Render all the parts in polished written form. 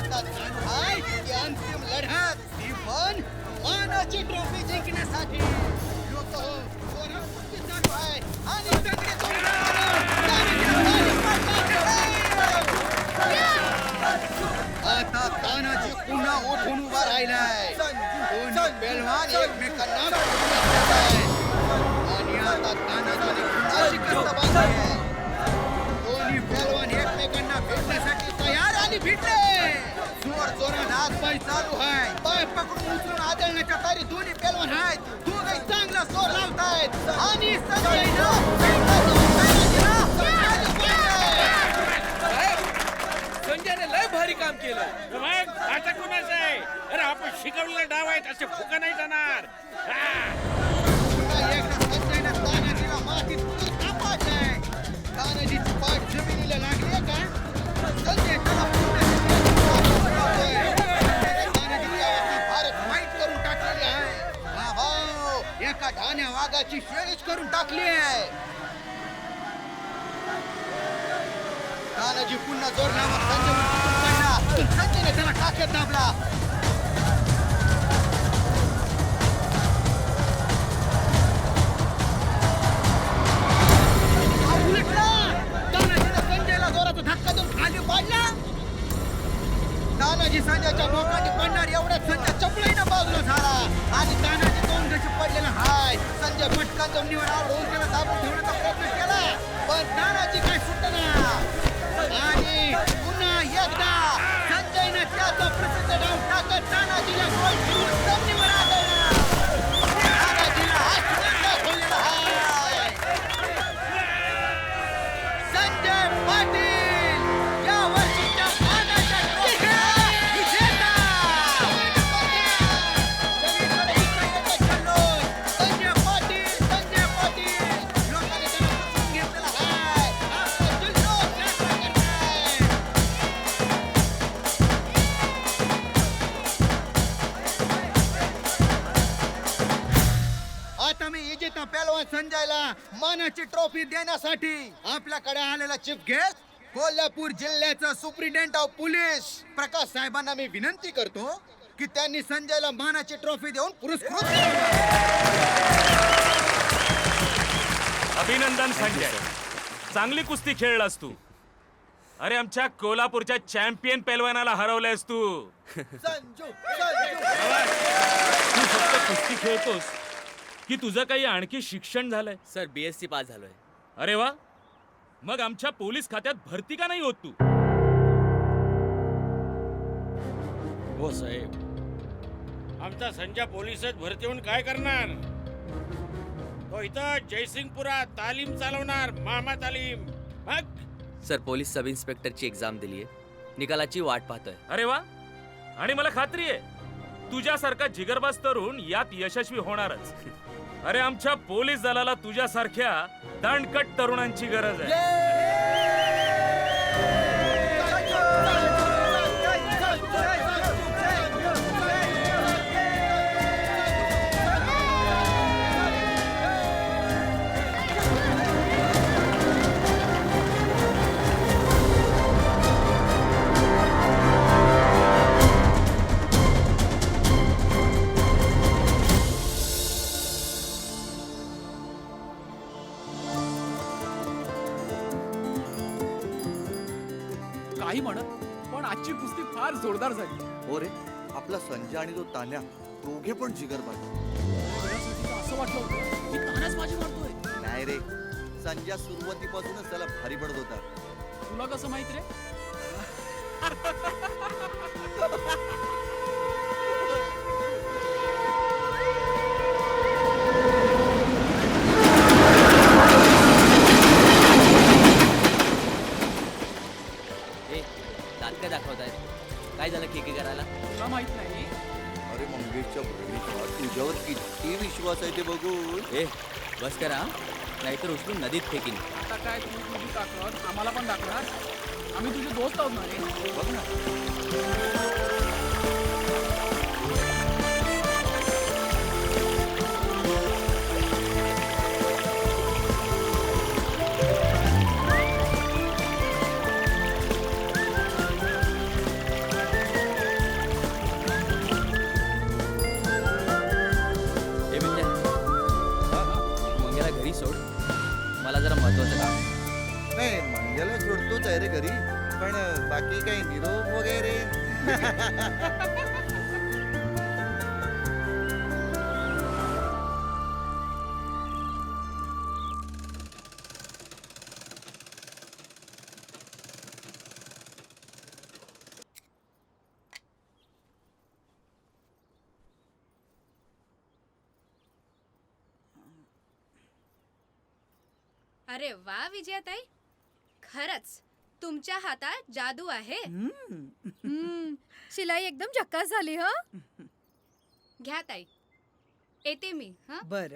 आता चालू आहे ती अंतिम लढत, ती पण मानाची ट्रॉफी जिंकण्यासाठी. लोक जोरात कुस्ती चालू आहे आणि सगळे आता तानाजी पुन्हा उठून उभा राहिलाय. दोन्ही पेलवान एकमेकांना भेटत आहे आणि आता तानाजीने पुन्हा शिकस्त बांधली आहे. दोन्ही पेलवान एकमेकांना भेटण्यासाठी तयार आणि भिडले. जोर जोरात हात पाय चालू आहे. पाय पकडून उचलून आदळण्याच्या तयारी दोन्ही पेलवान आहेत. दोघे चांगला जोर लावतायत आणि संजयने लय भारी काम केलं. आता कोणाचं आहे? अरे आपण शिकवलेला डाव आहेत असे फुका नाही जाणार. संजयने तानाजीला मातीत कापायचंय. तानाजीची पाठ जमिनीला लागली का? संजय त्याला भारत माहीत करून टाकलेली आहे. हा भाऊ एका ठाण्या वाघाची शेळीच करून टाकली आहे. तानाजी पुन्हा जोर लावत संजयने त्याला टाक्यात दाबला. तानाजीने संजयला जोराचा धक्का देऊन खाली पाडला. तानाजी संजयच्या डोक्याने पडणार एवढ्यात संजय चपळीनं बाजूला झाला आणि तानाजी दोन गशी पडलेला हाय. संजय पटकन जमिनीवर आवडून त्याला दाबून ठेवण्याचा प्रयत्न केला पण तानाजी काय सुटना आणि पुन्हा एकदा संजयने त्याचा प्रसिद्ध डाव टाकत तानाजीला गोल फिरवून जमिनीवर आदळला. तानाजीला आश्चर्य दाखवलेला हाय. संजय पाटील या वर्षीच्या मानाच्या ट्रॉफीचा विजेता. सगळीकडे इकडे जल्लोष. संजय पाटील लोकांनी त्याला पसंत घेतलेला हाय. आपला जल्लोष साजरा करताय. आता मी विजेता पहलवान संजयला मानाची ट्रॉफी देण्यासाठी आपल्याकडे आलेला चीफ गेस्ट कोल्हापूर जिल्ह्याचा सुप्रिटेंडेंट ऑफ पोलीस प्रकाश साहेबांना मी विनंती करतो की त्यांनी संजयला मानाची ट्रॉफी देऊन पुरस्कृत करावे. अभिनंदन संजय, चांगली कुस्ती खेळलास तू. अरे आमच्या कोल्हापूरच्या चॅम्पियन पेलवानाला हरवलंयस तू. तू फक्त कुस्ती खेळतोस की तुझं काही आणखी शिक्षण झालंय? सर BSc पास झालोय. अरे वा, मग आमच्या पोलीस खात्यात भरती का नाही होत तू? हो साहेब, आमचा संजय पोलिसात भरती होऊन काय करणार? तो इथं जयसिंगपुरात तालीम चालवणार, मामा तालीम. मग सर पोलीस सब इन्स्पेक्टरची एक्झाम दिलीये, निकालाची वाट पाहतोय. अरे वा, आणि मला खात्री आहे तुझ्यासारखा जिगरबाज तरुण यात यशस्वी होणारच. अरे आमच्या पोलीस दलाला तुझ्यासारख्या दणकट तरुणांची गरज आहे. काही म्हणत पण आजची कुस्ती फार जोरदार झाली. हो रे, आपला संजय आणि तो तान्या दोघे पण जिगरबाज. असं वाटलं होतं की तानाच बाजी मारतोय. नाही रे, संजय सुरुवातीपासूनच त्याला भारी पडत होता. तुला कसं माहित रे? काय दाखवतायत? काय झालं केके करायला? तुला माहित नाही? अरे मंगेशच्या बहिणीचा तुझ्यावर किती विश्वास आहे ते बघून. बस करा, नाहीतर उचलून नदीत फेकीन. आता काय तुम्ही तुझी ताकद आम्हाला पण दाखवणार? आम्ही तुझे दोस्त आहोत ना रे. बघ ना. अरे वा विजयाताई, खरंच तुमच्या हातात जादू आहे. शिलाई एकदम झक्कास झाली ह. घ्या ताई, येते मी. हा, बर.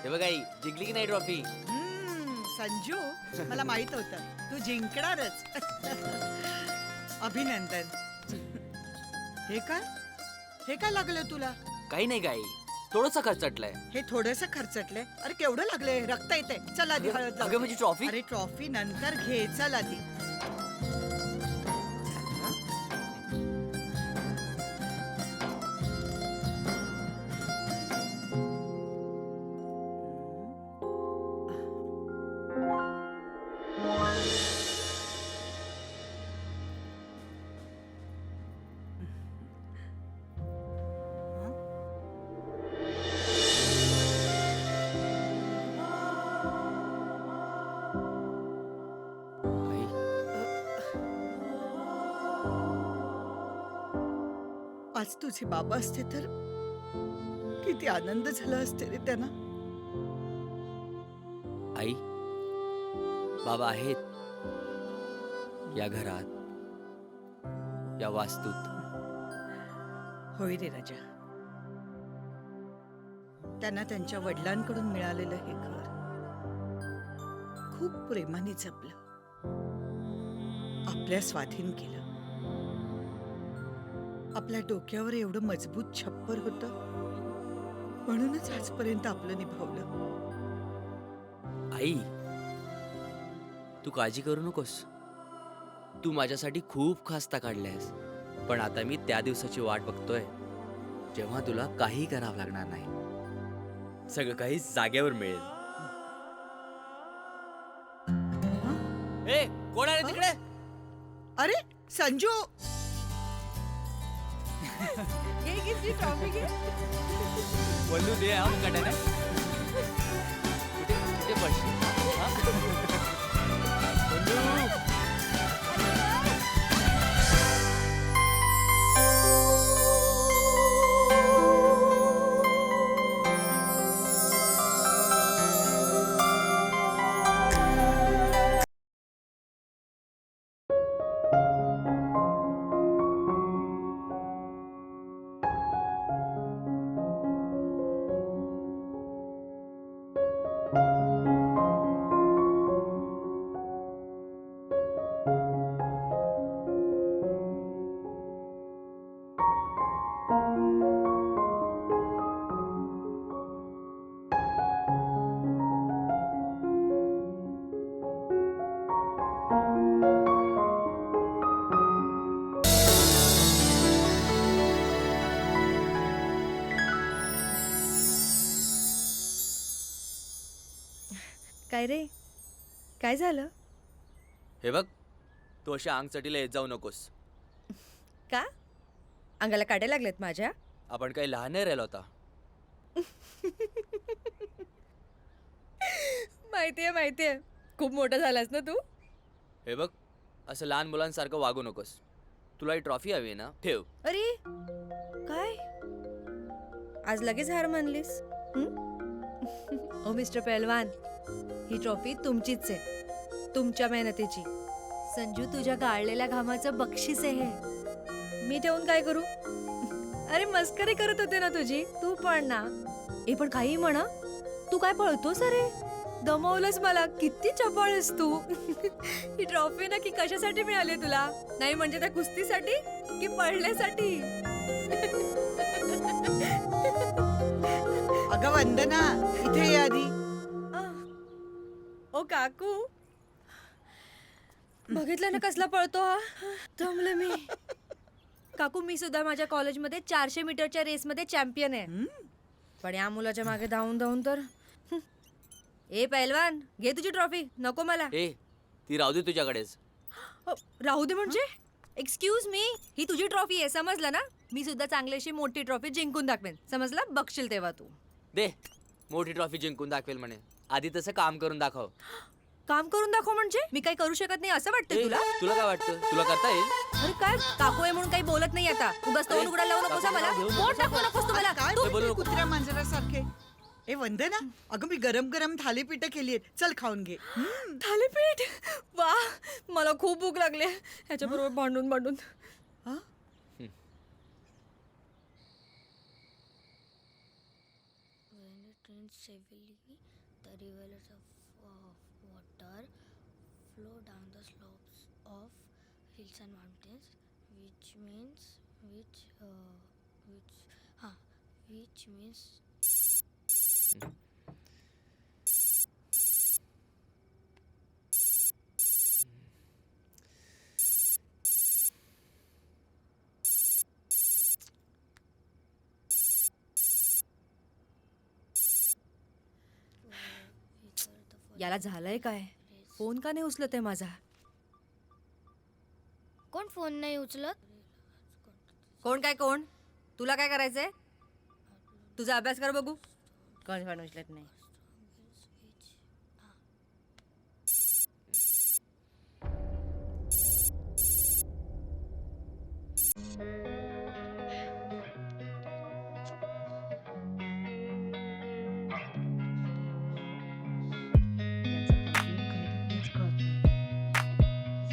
हे बघ आई, जिंकली की नाही ट्रॉफी? संजू, मला माहित होतं तू जिंकणारच. अभिनंदन. हे काय लागलं तुला? काही नाही गाई, थोडंसं खर्चटलंय. हे थोडस खर्चटलंय. अरे केवढं लागलंय? रक्त येते. चल आधी हळद लाव. अगं म्हणजे ट्रॉफी? अरे ट्रॉफी नंतर घे. चल आधी. आई, आज तुझे बाबा असते तर किती आनंद झाला असते रे त्यांना. आई, बाबा आहेत या घरात, या वास्तूत. होय रे राजा. त्यांना त्यांच्या वडिलांकडून मिळालेलं हे घर खूप प्रेमाने जपलं, आपल्या स्वाधीन केलं. आपल्या डोक्यावर एवढं मजबूत छप्पर होतं, म्हणूनच आजपर्यंत आपलं निभावलं. आई, तू काळजी करू नकोस. तू माझ्यासाठी खूप खास्ता काढल्यास, पण आता मी त्या दिवसाची वाट बघतोय जेव्हा तुला काही करावं लागणार नाही. सगळं काही जागेवर मिळेल. ए, कोण आहे तिकडे? अरे संजू, बोलू दे हा मुकाट्याने. कुठे कुठे पडशील? हा? बोलू. काय रे, काय झालं? हे बघ, तू अशा अंग चटीला येत जाऊ नकोस. का? अंगाला काटे लागलेत माझ्या? आपण काही लहान नाही राहिलो आता. माहितीये, खूप मोठा झालास ना तू. हे बघ, असं लहान मुलांसारखं वागू नकोस. तुला ही ट्रॉफी हवी ना, ठेव. अरे काय, आज लगेच हार मानलीस? ओ मिस्टर पहलवान, ही ट्रॉफी तुमचीच आहे, तुमच्या मेहनतीची. संजू, तुझ्या गाळलेल्या घामाचं बक्षीस आहे हे. मी ठेवून काय करू? अरे मस्करी करत होते ना तुझी, तू पण ना. ए पण काही म्हणा, तू काय पळतोस? अरे दमवलंस मला. किती चपळेस तू. ही ट्रॉफी ना की कशासाठी मिळाली तुला? नाही म्हणजे त्या कुस्तीसाठी की पळण्यासाठी? अगं वंदना, इथे ये आधी. ओ काकू, बघितलं ना कसला पळतो हा. दमले मी. काकू, मी सुद्धा माझ्या कॉलेजमध्ये 400 मीटरच्या रेसमध्ये चॅम्पियन आहे. पण या मुलाच्या मागे धावून धावून तर ए पैलवान घे तुझी ट्रॉफी. नको मला. ए ती राहू दे तुझ्याकडेच. राहू दे म्हणजे? एक्सक्यूज मी, ही तुझी ट्रॉफी आहे समजलं ना. मी सुद्धा चांगलीशी मोठी ट्रॉफी जिंकून दाखवेन समजलं. बघशील तेव्हा तू. दे मोठी ट्रॉफी जिंकून दाखवेल म्हणे. आधी तसं काम करून दाखव. काम करून दाखव म्हणजे? मी काही करू शकत नाही असं वाटतं ए, तुला? तुला काय वाटतं? तुला करता येईल? अरे काय काकू आहे म्हणून काही बोलत नाही आता. उगाच तोंड उघडायला लावू नकोस हा मला. पोट टाकू नकोस तू मला. काय तू- बोलते कुत्र्या मांजरासारखे? ए वंदना, अगं मी गरम गरम थालीपीठ केली आहेत, चल खाऊन घे. थालीपीठ. वा मला खूप भूक लागली ह्याच्या बरोबर भांडून भांडून. हा? When it rains heavily, the rivers of water flow down the slopes of hills and mountains, which means याला झालंय काय? फोन का नाही उचलत आहे माझा? कोण फोन नाही उचलत? कोण काय कोण? तुला काय करायचंय? तुझा अभ्यास कर बघू. कोण फोन उचलत नाही?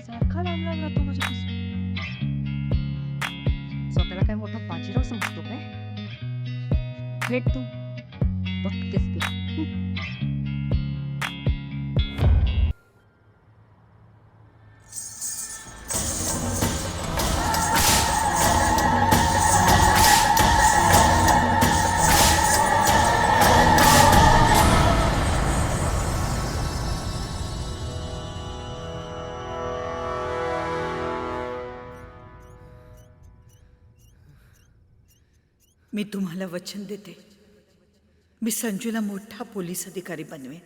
सारखा लांब लांब राहतो माझ्यापासून. स्वतःला काय मोठा बाजीराव समजतो काय? भेट तू बघतेस तू. मी तुम्हाला वचन देते, मी संजूला मोठा पोलीस अधिकारी बनवेन.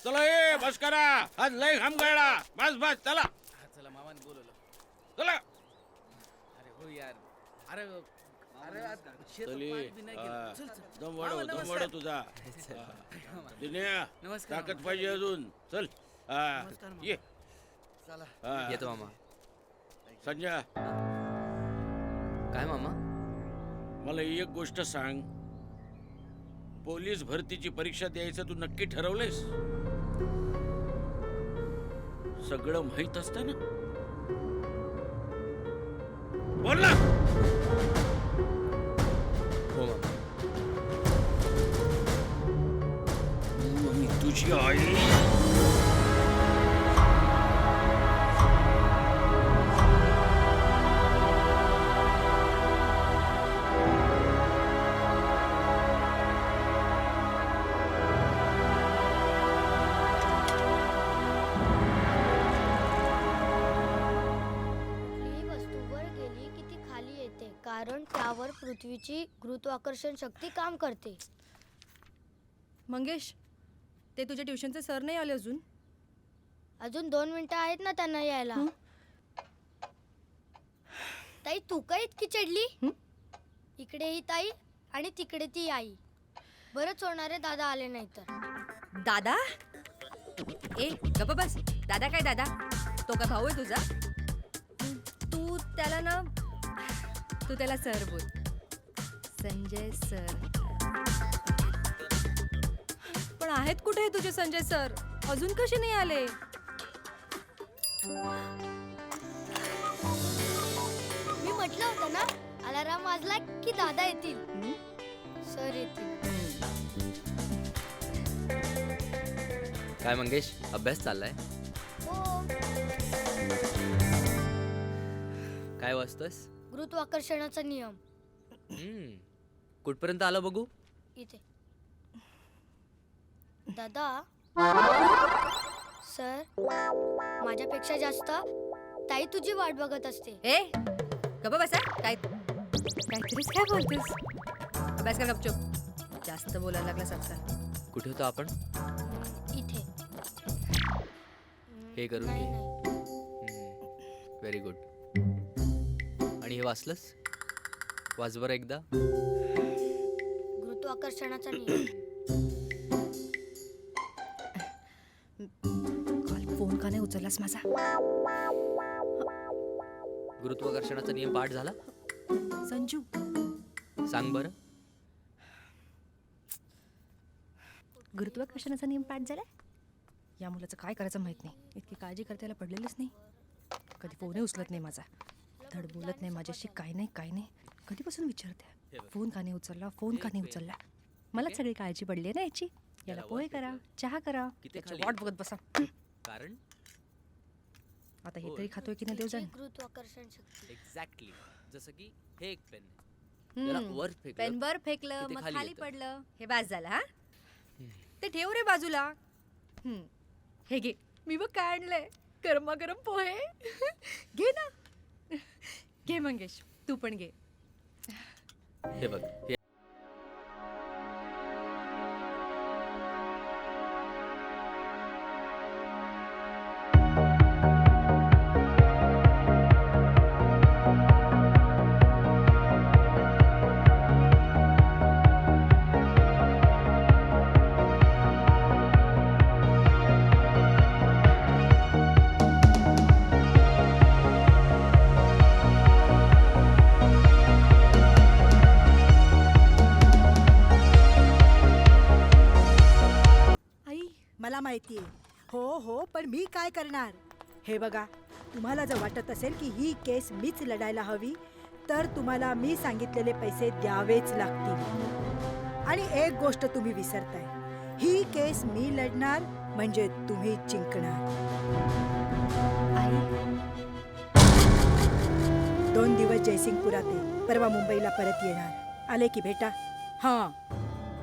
चला ए बस करा. आज लय घाम गळला. बस बस चला चला मामाने बोलवलं. चला. अरे हो यार. अरे अरे आज शेतात चली. पाणी बी नाही गेलं. चल, चल. दम मामा, वाढव दम नमस्कार. वाढव तुझा. दिन्या, नमस्कार, ताकद मामा. पाहिजे अजून. चल हा, नमस्कार, मामा. ये. चला. हा. येतो मामा. संजय काय मामा? मला एक गोष्ट सांग. पोलीस भरतीची परीक्षा द्यायचं तू नक्की ठरवलंयस? सगळं माहित असतं ना? बोल ना. हो मामा. तू आणि तुझी आई कुठलीही वस्तू वर गेली की ती खाली येते, कारण त्यावर पृथ्वीची गुरुत्वाकर्षण शक्ती काम करते. मंगेश, ते तुझ्या ट्युशनचे सर नाही आले अजून? अजून 2 मिनिटं आहेत ना त्यांना यायला. ताई तू काय इतकी चिडली? इकडे ही ताई आणि तिकडे ती आई. बरंच होणार आहे दादा आले नाही तर. दादा? ए गप्प बस. दादा काय दादा? तो का भाऊ आहे तुझा? तू त्याला ना, तू त्याला सर बोल. संजय सर. पण आहेत कुठे हे तुझे संजय सर? अजून कसे नाही आले? मी म्हटलं होतं ना अलाराम वाजला की दादा येतील. सर येतील. काय मंगेश, अभ्यास चाललाय? हो. काय वाचतोस? गुरुत्वाकर्षणाचा नियम कुठपर्यंत आलं बघू? इथे. दादा सर, माझ्यापेक्षा जास्त ताई तुझी वाट बघत असते. ए गप्पा बसा. काहीतरीच काय बोलतेस? अभ्यास कर गपचूप. जास्त बोलायला लागलास आजकाल. कुठे होतो आपण? इथे. हे करून नाही, घे. नाही. Very good. आणि हे वाचलंस? वाच बरं एकदा. गुरुत्वाकर्षणाचा नियम. काल फोन का नाही उचललास माझा? गुरुत्वाकर्षणाचा नियम पाठ झाला? संजू, सांग बरं. गुरुत्वाकर्षणाचा नियम पाठ झालाय? या मुलाचं काय करायचं माहित नाही. इतकी काळजी करतायला पडलेलीच नाही. कधी फोनही उचलत नाही माझा. धड बोलत नाही माझ्याशी. काय नाही. कधीपासून विचारते फोन का नाही उचलला. मलाच सगळी काळजी पडली ना याची. याला पोहे करा, चहा करा, त्याची वाट बघत बसा. कारण आता हे तरी खातोय की नाही देव जाणे. गुरुत्वाकर्षण शक्ती. एक्झॅक्टली जसं की हे एक पेन आहे. त्याला वर फेकलं, पेनवर फेकलं किती मग खाली खाली येतं. पडलं. हे बास झालं. हा ते ठेव रे बाजूला. हे घे. मी बघ काय आणलंय. गरमागरम पोहे. घे ना. घे मंगेश, तू पण घे. हे बघ. हे मला माहितीये. हो पण मी काय करणार? हे बघा, तुम्हाला जर वाटत असेल की ही केस मीच लढायला हवी तर तुम्हाला मी सांगितलेले पैसे द्यावेच लागतील. आणि एक गोष्ट तुम्ही विसरताय, ही केस मी लढणार म्हणजे तुम्ही जिंकणार. 2 दिवस जयसिंगपुरात आहे. परवा मुंबईला परत येणार. आले की भेटा. हां,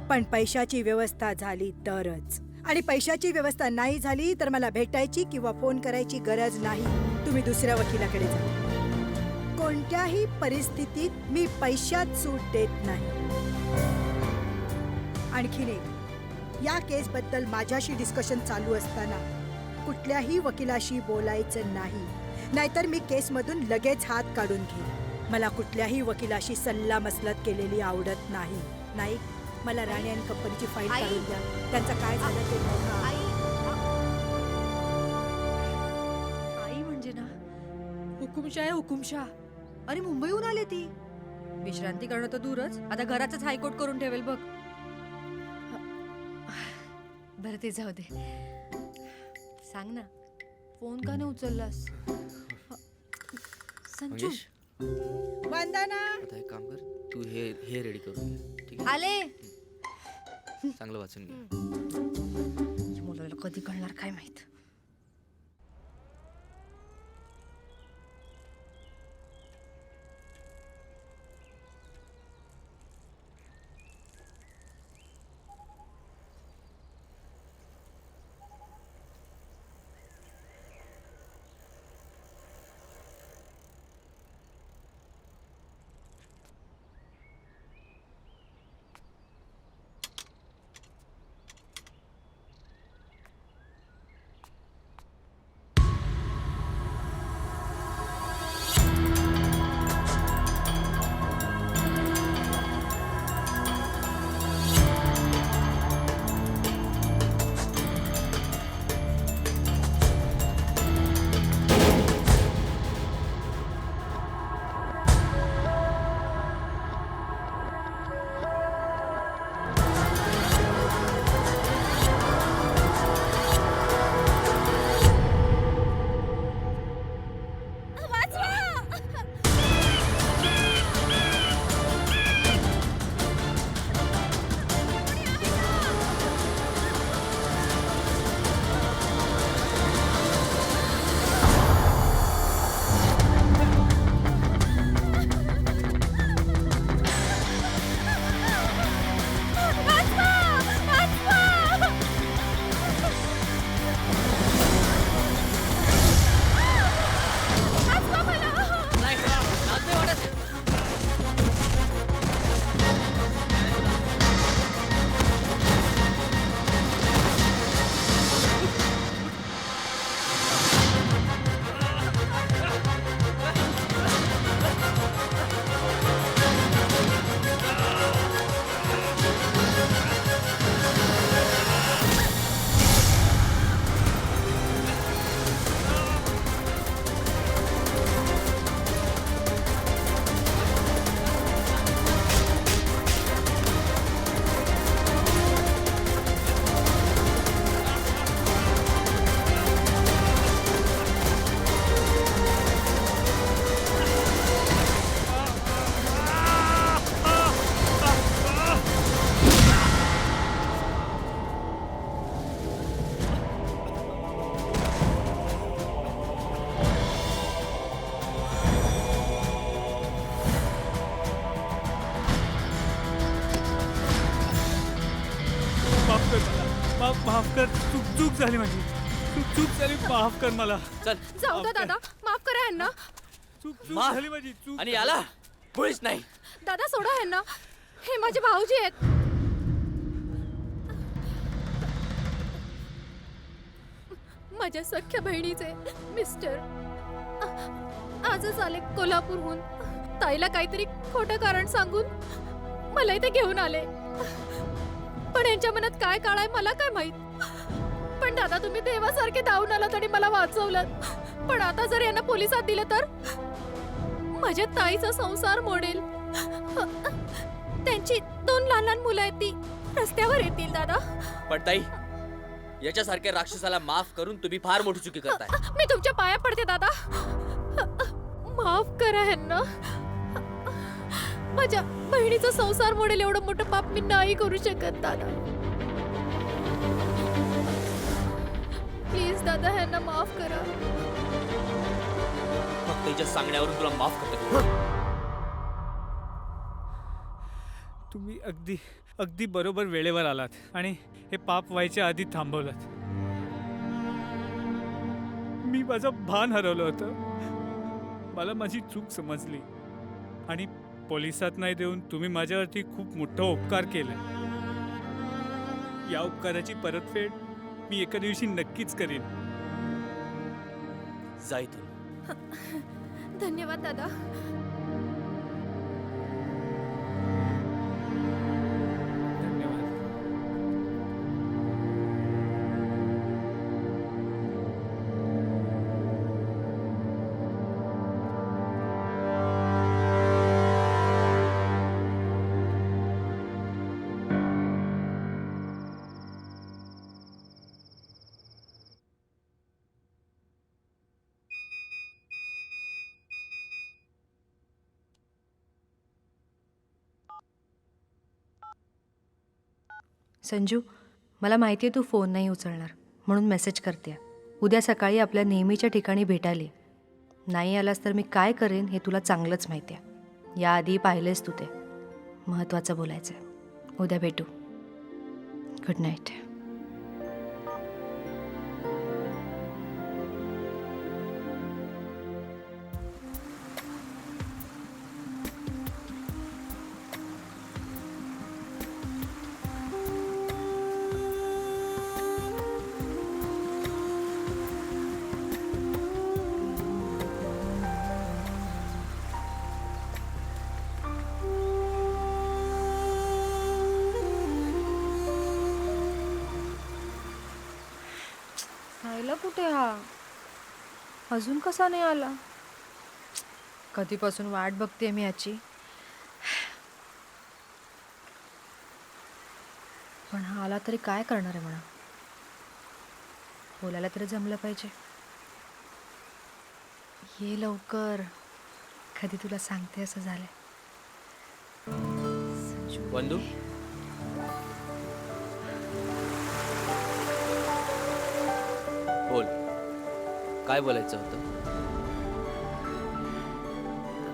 पण पैशाची व्यवस्था झाली तरच. आणि पैशाची व्यवस्था नाही झाली तर मला भेटायची किंवा फोन करायची गरज नाही. तुम्ही दुसऱ्या वकिलाकडे जा. कोणत्याही परिस्थितीत मी पैशात सूट देत नाही. आणखीन एक, या केसबद्दल माझ्याशी डिस्कशन चालू असताना कुठल्याही वकिलाशी बोलायचं नाही, नाहीतर मी केसमधून लगेच हात काढून घेईन. मला कुठल्याही वकिलाशी सल्ला मसलत केलेली आवडत नाही. नाही, मला राणे आणि कंपनीची फाईल आई. काढून द्या. त्यांचं काय झालं ते बघा. आई म्हणजे ना हुकुमशाह आहे, हुकुमशाह. अरे मुंबईहून आले ती. विश्रांती करणं तर दूरच, आता घरातच हायकोर्ट करून ठेवेल बघ. बरं ते जाऊ दे. सांग ना, फोन का नाही उचललास? संजू, मंगेश, वंदना, आता एक काम कर, तू हे रेडी करून घे. ठीक आहे? आले. चांगलं वाचून घे. मुलाला कधी कळणार काय माहित. माफ कर, चूक झाली माझी, चूक झाली, माफ कर मला. चल जाऊ द्या दादा, माफ करा यांना. चूक माफ. झाली माझी, चूक. आणि याला मुळीच नाही. दादा सोडा यांना, हे माझे भाऊजी आहेत. माझ्या सख्या बहिणीचे मिस्टर आजच आले कोल्हापूरहून. ताईला काहीतरी खोटं कारण सांगून मला इथे घेऊन आले. पण यांच्या मनात काय काळ आहे मला काय माहित. पण दादा तुम्ही देवासारखे धावून आलात आणि मला वाचवलं. पण आता जर यांना पोलिसात दिलं तर माझ्या ताईचा संसार मोडेल. त्यांची 2 लहान लहान मुलं आहेत, ती रस्त्यावर येतील दादा. पण ताई, याच्यासारख्या राक्षसाला माफ करून तुम्ही फार मोठी चुकी करताय. मी तुमच्या पाया पडते दादा, माफ करा ह्यांना. माझ्या बहिणीचा संसार मोडेल एवढं मोठं पाप मी नाही करू शकत दादा. प्लीज दादा ह्यांना माफ करा. फक्त हिच्या सांगण्यावरून तुला माफ करतो. तुम्ही अगदी बरोबर वेळेवर आलात आणि हे पाप व्हायच्या आधी थांबवलं. मी माझं भान हरवलं होतं. मला माझी चूक समजली आणि पोलिसात नाही देऊन तुम्ही माझ्यावरती खूप मोठा उपकार केला. या उपकाराची परतफेड मी एका दिवशी नक्कीच करीन. जा इथून. धन्यवाद दादा. धन्यवाद. संजू, मला माहिती आहे तू फोन नाही उचलणार म्हणून मेसेज करते. उद्या सकाळी आपल्या नेहमीच्या ठिकाणी भेटायला. नाही आलास तर मी काय करेन हे तुला चांगलंच माहिती आहे. याआधी पाहिलेस तू ते. महत्त्वाचं बोलायचं आहे. उद्या भेटू. Good night. राहिला कुठे हा? अजून कसा नाही आला? कधीपासून वाट बघते मी याची. पण हा आला तरी काय करणार आहे म्हणा. बोलायला तरी जमलं पाहिजे. ये लवकर, कधी तुला सांगते असं झालंय. वंदू, बोल, काय बोलायचं होतं?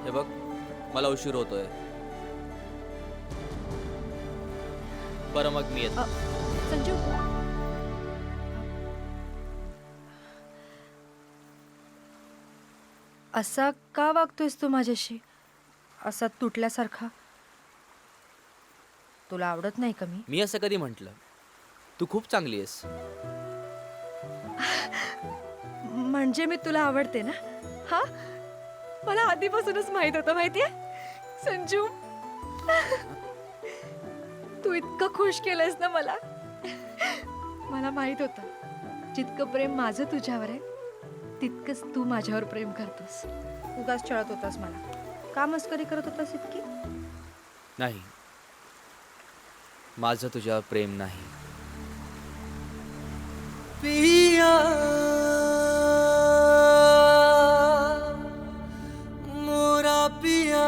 हे बघ, मला उशीर होतोय. बरं मग मी येतो. संजू, असा का वागतोयस तू माझ्याशी? असा तुटल्यासारखा? तुला आवडत नाही का मी? मी असं कधी म्हटलं? तू खूप चांगली आहेस. म्हणजे मी तुला आवडते ना? हा, मला आधीपासूनच माहित होतं. माहितीये संजू, तू इतकं खुश केलंयस ना मला. मला माहित होतं जितकं प्रेम माझं तुझ्यावर आहे तितकंच तू माझ्यावर प्रेम करतोस. उगाच छळत होतास मला. का मस्करी करत होतास इतकी? नाही, माझं तुझ्यावर प्रेम नाही. पिया मोरा पिया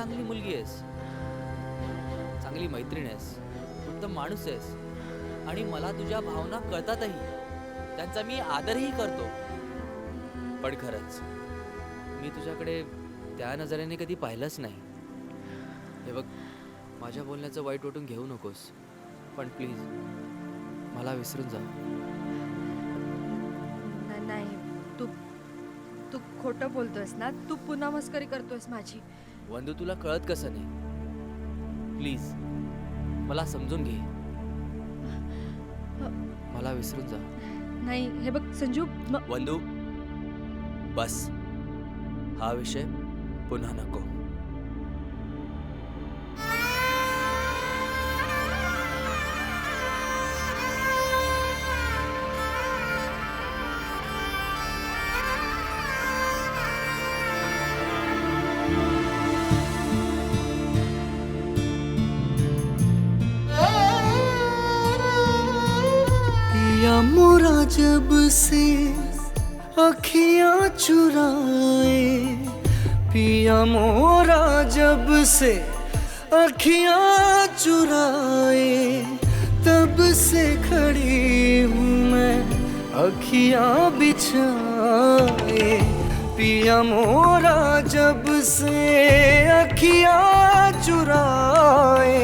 चांगली मुलगी आहेस, चांगली मैत्रीण आहेस, उत्तम माणूस आहेस आणि मला तुझ्या भावना कळतातही, त्यांचा मी आदरही करतो. पण खरंच मी तुझ्याकडे त्या नजरेने कधी पाहिलंच नाही. हे बघ, माझ्या बोलण्याचं वाईट वाटून घेऊ नकोस, पण प्लीज मला विसरून जा. नाही, तू तू खोटं बोलतोयस ना. तू पुन्हा मस्करी करतोयस माझी. वंदू, तुला कळत कसं नाही? प्लीज मला समजून घे, मला विसरून जा. नाही, हे बघ संजू, वंदू, बस, हा विषय पुन्हा नको. पिया मोरा जब से अखियां चुराए, पिया मोरा जब से अखियां चुराए, तब से खड़ी हूँ मैं अखियां बिछाए। पिया मोरा जब से अखियां चुराए,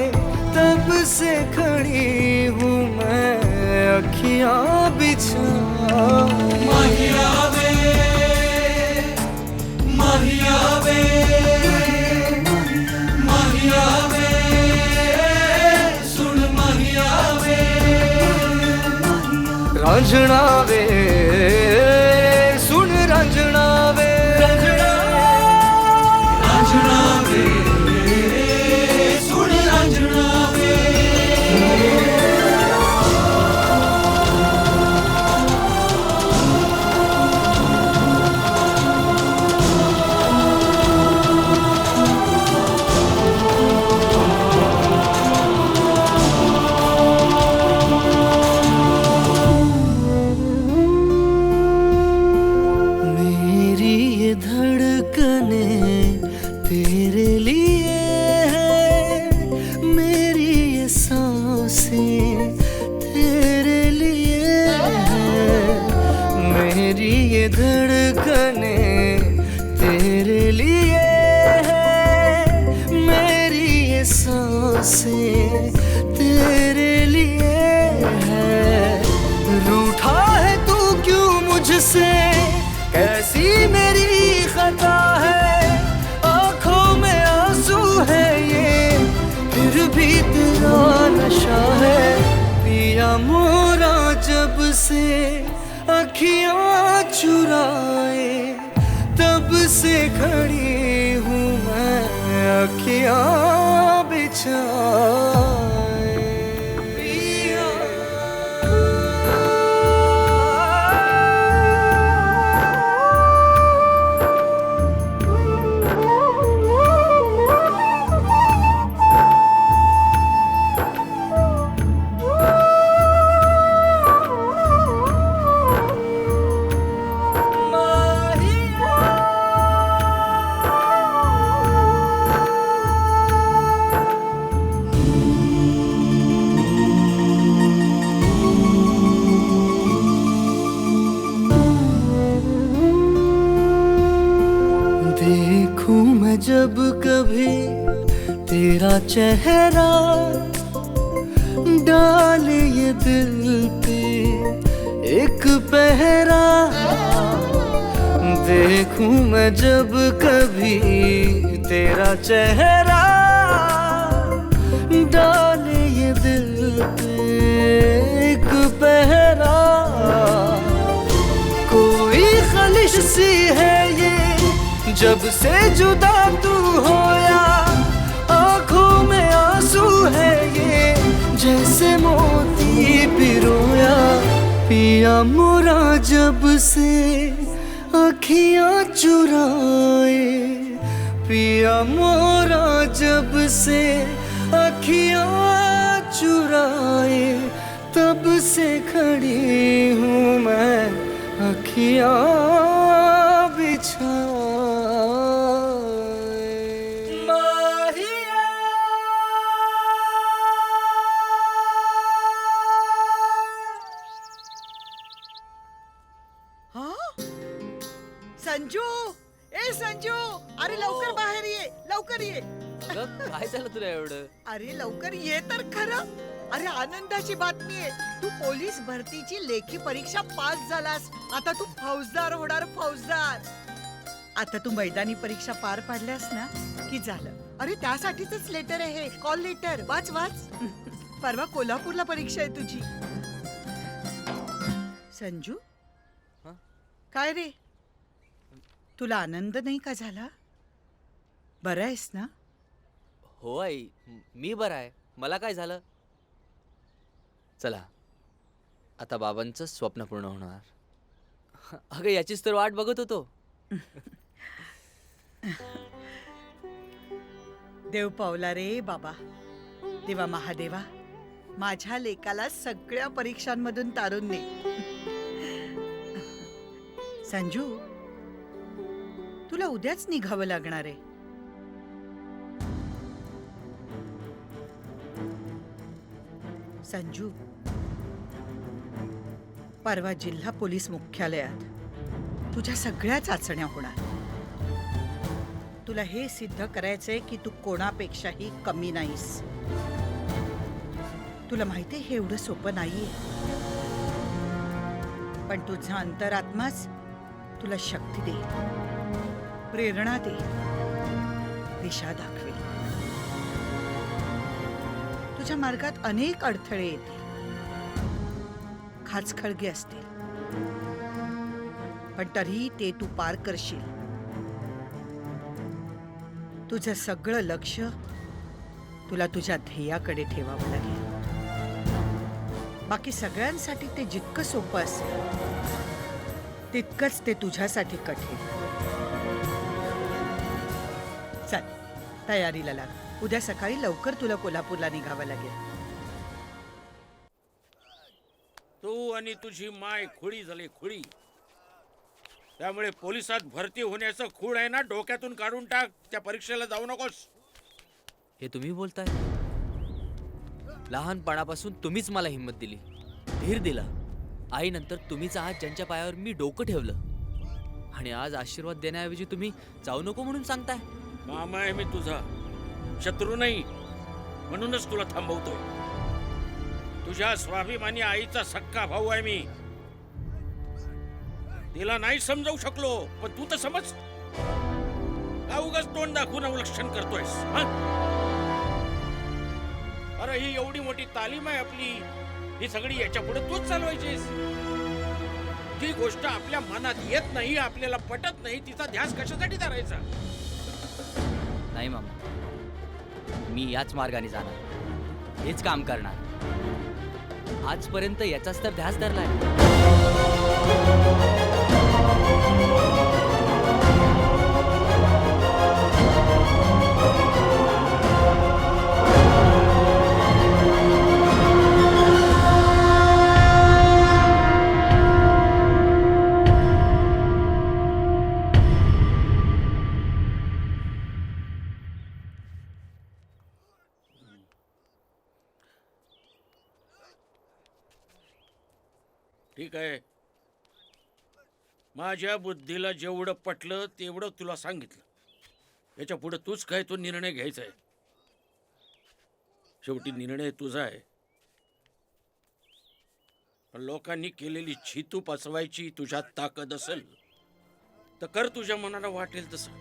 तब से खड़ी हूँ मैं अखियां बिछाए। माहिया वे, माहिया वे, माहिया वे, सुन माहिया वे, रांझणा वे, सुन रांझणा वे, रांझणा वे, सुन रांझणा वे। मेरी ये धड़कने तेरे लिए है, मेरी ये सांसें तेरे लिए है, मेरी ये धड़कने तेरे लिए है, मेरी ये सांसें तेरे लिए है। रूठा है तू क्यों मुझसे, कैसी मेरी खता है, आंखों में आंसू है ये, फिर भी तेरा नशा है। पिया मोरा जब से अखियां चुराए, तब से खड़ी हूँ मैं अखियां बिछाए। पिया देखूं मैं जब कभी तेरा चेहरा, डाले ये दिल पे एक पहरा। देखूं मैं जब कभी तेरा चेहरा, डाले ये दिल पे एक पहरा। कोई खलिश सी है ये, जब से जुदा तू होया, आंखों में आंसू है ये, जैसे मोती पिरोया। पिया मोरा जब से अखियां चुराए, पिया मोरा जब से अखियां चुराए, तब से खड़ी हूँ मैं अखियां बिछाए। संजू, ए संजू, अरे लवकर बाहेर ये, लवकर ये. अगं, काय झालं तुला एवढं? अरे लवकर ये तर खरं. अरे आनंदाची बातमी आहे, तू पोलीस भरतीची लेखी परीक्षा पास झालास. आता तू फौजदार होणार, फौजदार. आता तू मैदानी परीक्षा पार पाडल्यास ना की झालं. अरे त्यासाठीच लेटर आहे, कॉल लेटर. वाच वाच. परवा कोल्हापूरला परीक्षा आहे तुझी. संजू, हं? काय रे, तुला आनंद नाही का झाला? बरं आहेस ना? हो आई, मी बरा आहे. मला काय झालं? चला, आता बाबांचं स्वप्न पूर्ण होणार. अगं, याचीच तर वाट बघत होतो. देव पावला रे बाबा. देवा महादेवा, माझ्या लेकाला सगळ्या परीक्षांमधून तारून ने. संजू, तुला उद्याच निघावं लागणार आहे. संजू, परवा जिल्हा पोलीस मुख्यालयात तुझ्या सगळ्या चाचण्या होणार. तुला हे सिद्ध करायचंय की तू कोणापेक्षाही कमी नाहीस. तुला माहितीये हे एवढं सोपं नाहीये, पण तुझा अंतरात्माच तुला शक्ती दे, प्रेरणा दे, दिशा दाखवेल. तुझ्या मार्गात अनेक अडथळे येतील, खाचखळगे असतील, पण तरीही ते तू पार करशील. तुझं सगळं लक्ष तुला तुझ्या ध्येयाकडे ठेवावं लागेल. बाकी सगळ्यांसाठी ते जितकं सोपं असेल तितकंच ते तुझ्यासाठी कठीण. चल, तयारीला लाग. उद्या सकाळी लवकर तुला कोल्हापूरला निघावं लागेल. तू आणि तुझी माय खुळी झाली, खुळी. त्यामुळे पोलिसात भरती होण्याचं खूळ आहे ना, डोक्यातून काढून टाक. त्या परीक्षेला जाऊ नकोस. हे तुम्ही बोलताय? लहानपणापासून तुम्हीच मला हिंमत दिली, धीर दिला. आईनंतर तुम्हीच आहात ज्यांच्या पायावर मी डोकं ठेवलं, आणि आज आशीर्वाद देण्याऐवजी तुम्ही जाऊ नको म्हणून सांगताय. मामा आहे मी तुझा, शत्रू नाही. म्हणूनच तुला थांबवतोय. तुझ्या स्वाभिमानी आईचा सक्का भाऊ आहे मी. तिला नाही समजावू शकलो, पण तू तर समज. का उगाच तोंड दाखवून अवलक्षण करतोयस? अरे ही एवढी मोठी तालीम आहे आपली, ही सगळी याच्या पुढे तूच चालवायचीस. जी गोष्ट आपल्या मनात येत नाही, आपल्याला पटत नाही, तिचा ध्यास कशासाठी धरायचा? नाही मामा, मी याच मार्गाने जाणार, हेच काम करणार. आजपर्यंत याचाच तर ध्यास धरलाय. ठीक आहे, माझ्या बुद्धीला जेवढं पटलं तेवढं तुला सांगितलं. याच्या पुढे तूच काय तो निर्णय घ्यायचा आहे. शेवटी निर्णय तुझा आहे. पण लोकांनी केलेली छितू पचवायची तुझ्यात ताकद असेल तर कर, तुझ्या मनाला वाटेल तसं.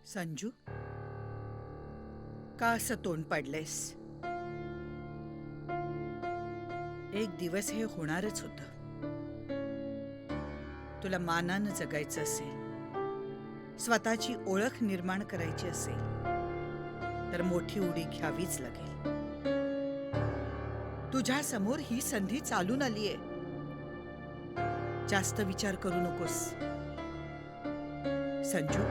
संजू, का असं तोंड पाडलंयस? एक दिवस हे होणारच होतं. तुला मानानं जगायचं असेल स्वतःची ओळख निर्माण करायची असेल तर मोठी उडी घ्यावीच लागेल. तुझ्या समोर ही संधी चालून आलीये. जास्त विचार करू नकोस संजू.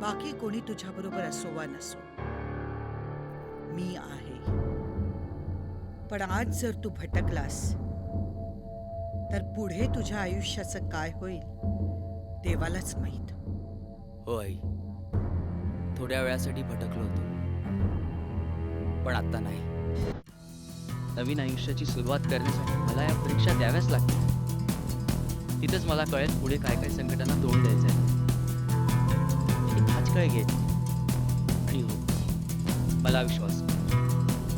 बाकी कोणी तुझ्या बरोबर असो वा नसो, मी आहे. पण आज जर तू भटकलास तर पुढे तुझ्या आयुष्याचं काय होईल देवालाच माहीत. हो आई, थोड्या वेळासाठी भटकलो होतो, पण आता नाही. नवीन आयुष्याची सुरुवात करण्यासाठी मला या परीक्षा द्याव्याच लागतील. तिथेच मला कळेल पुढे काय काय संकटांना तोंड द्यायचं आहे. आज काय घेत आणि हो, मला विश्वास आहे,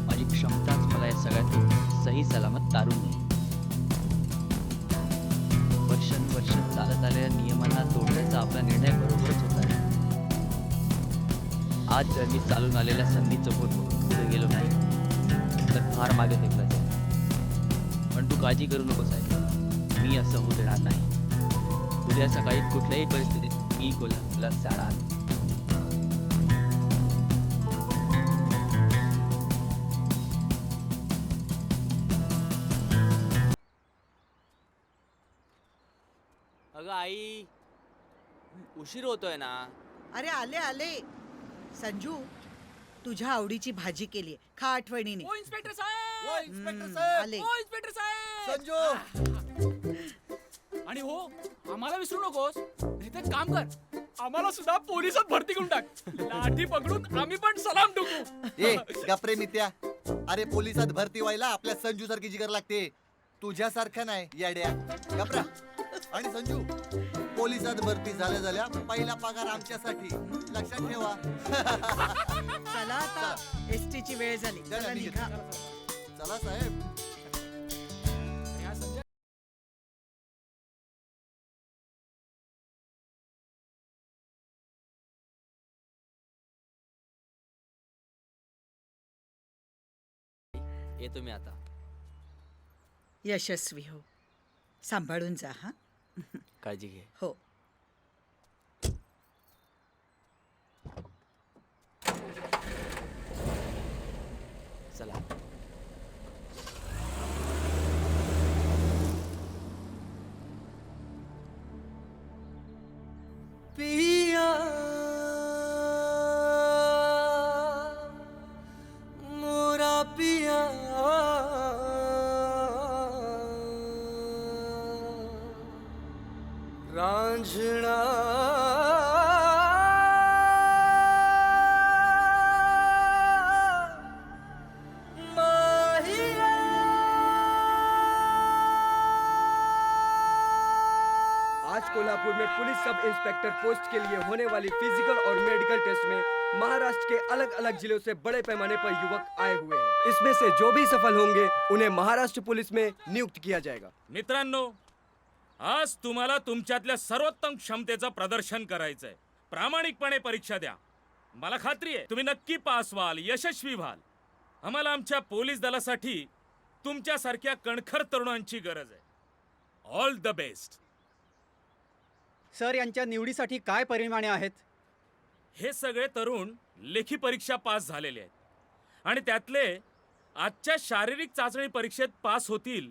माझी क्षमताच मला या सगळ्यात सही सलामत तारून नेईल. वर्षानुवर्ष चालत आलेल्या नियमांना तोडण्याचा आपला निर्णय बरोबरच होता. आज जर मी चालून आलेल्या संधीचं बोट पुढे गेलो नाही तर फार मागे फेकला जाईल. पण तू काळजी करू नकोस आहे, मी असं होऊ देणार नाही. उद्या सकाळी कुठल्याही परिस्थितीत मी कोल्हापूरला जाणार. अगं आई, उशीर होतोय ना. अरे आले आले. संजू, तुझ्या आवडीची भाजी केली, खा आठवणीने. इन्स्पेक्टर साहेब, आले. इन्स्पेक्टर साहेब. संजू, आणि हो, आम्हाला विसरू नकोस. नाही तर काम कर, आम्हाला सुद्धा पोलिसात भरती करून टाक. लाठी पकडून आम्ही पण सलाम ठोकू. ए गप्रे मित्या, अरे पोलिसात भरती व्हायला आपल्या संजू सारखी जिगर लागते, तुझ्यासारखं नाही येड्या. गप्रा. आणि संजू, पोलिसात भरती झाल्या पहिला पगार आमच्यासाठी, लक्षात ठेवा. चला आता, एसटी ची वेळ झाली. चला निघा. चला साहेब. येतो मी आता. यशस्वी हो. सांभाळून जा हा. काळजी घे. हो. चला. पिया मोरा पिया रांझणा आज कोल्हापुर में पुलिस सब इंस्पेक्टर पोस्ट के लिए होने वाली फिजिकल और मेडिकल टेस्ट में महाराष्ट्र के अलग अलग जिलों से बड़े पैमाने पर युवक आए हुए हैं. इसमें से जो भी सफल होंगे उन्हें महाराष्ट्र पुलिस में नियुक्त किया जाएगा. मित्रांनो, आज तुम्हाला तुमच्यातल्या सर्वोत्तम क्षमतेचं प्रदर्शन करायचंय. प्रामाणिकपणे परीक्षा द्या. मला खात्री आहे तुम्ही नक्की पास व्हाल, यशस्वी व्हाल. आम्हाला आमच्या पोलीस दलासाठी तुमच्यासारख्या कणखर तरुणांची गरज आहे. All the best. सर, यांच्या निवडीसाठी काय परिमाणे आहेत? हे सगळे तरुण लेखी परीक्षा पास झालेले आहेत आणि त्यातले आजच्या शारीरिक चाचणी परीक्षेत पास होतील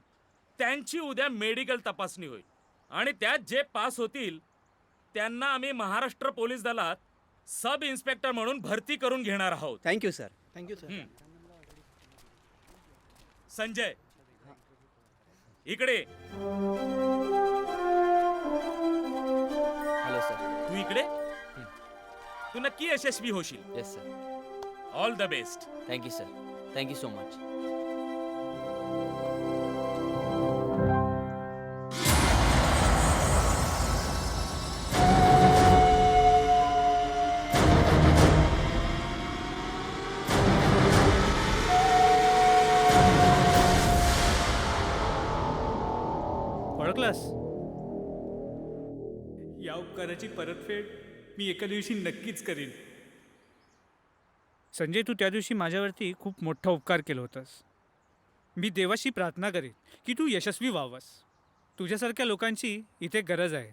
त्यांची उद्या मेडिकल तपासणी होईल आणि त्यात जे पास होतील त्यांना आम्ही महाराष्ट्र पोलीस दलात सब इन्स्पेक्टर म्हणून भरती करून घेणार आहोत. Thank you sir. Thank you sir. Sanjay, इकडे. Hello sir. तू इकडे. तू नक्की यशस्वी होशील. Yes sir. All the best. Thank you sir. Thank you so much. ओळखलास? या उपकाराची परतफेड मी एका दिवशी नक्कीच करीन. संजय, तू त्या दिवशी माझ्यावरती खूप मोठा उपकार केला होतास. मी देवाशी प्रार्थना करेन की तू यशस्वी व्हावास. तुझ्यासारख्या लोकांची इथे गरज आहे.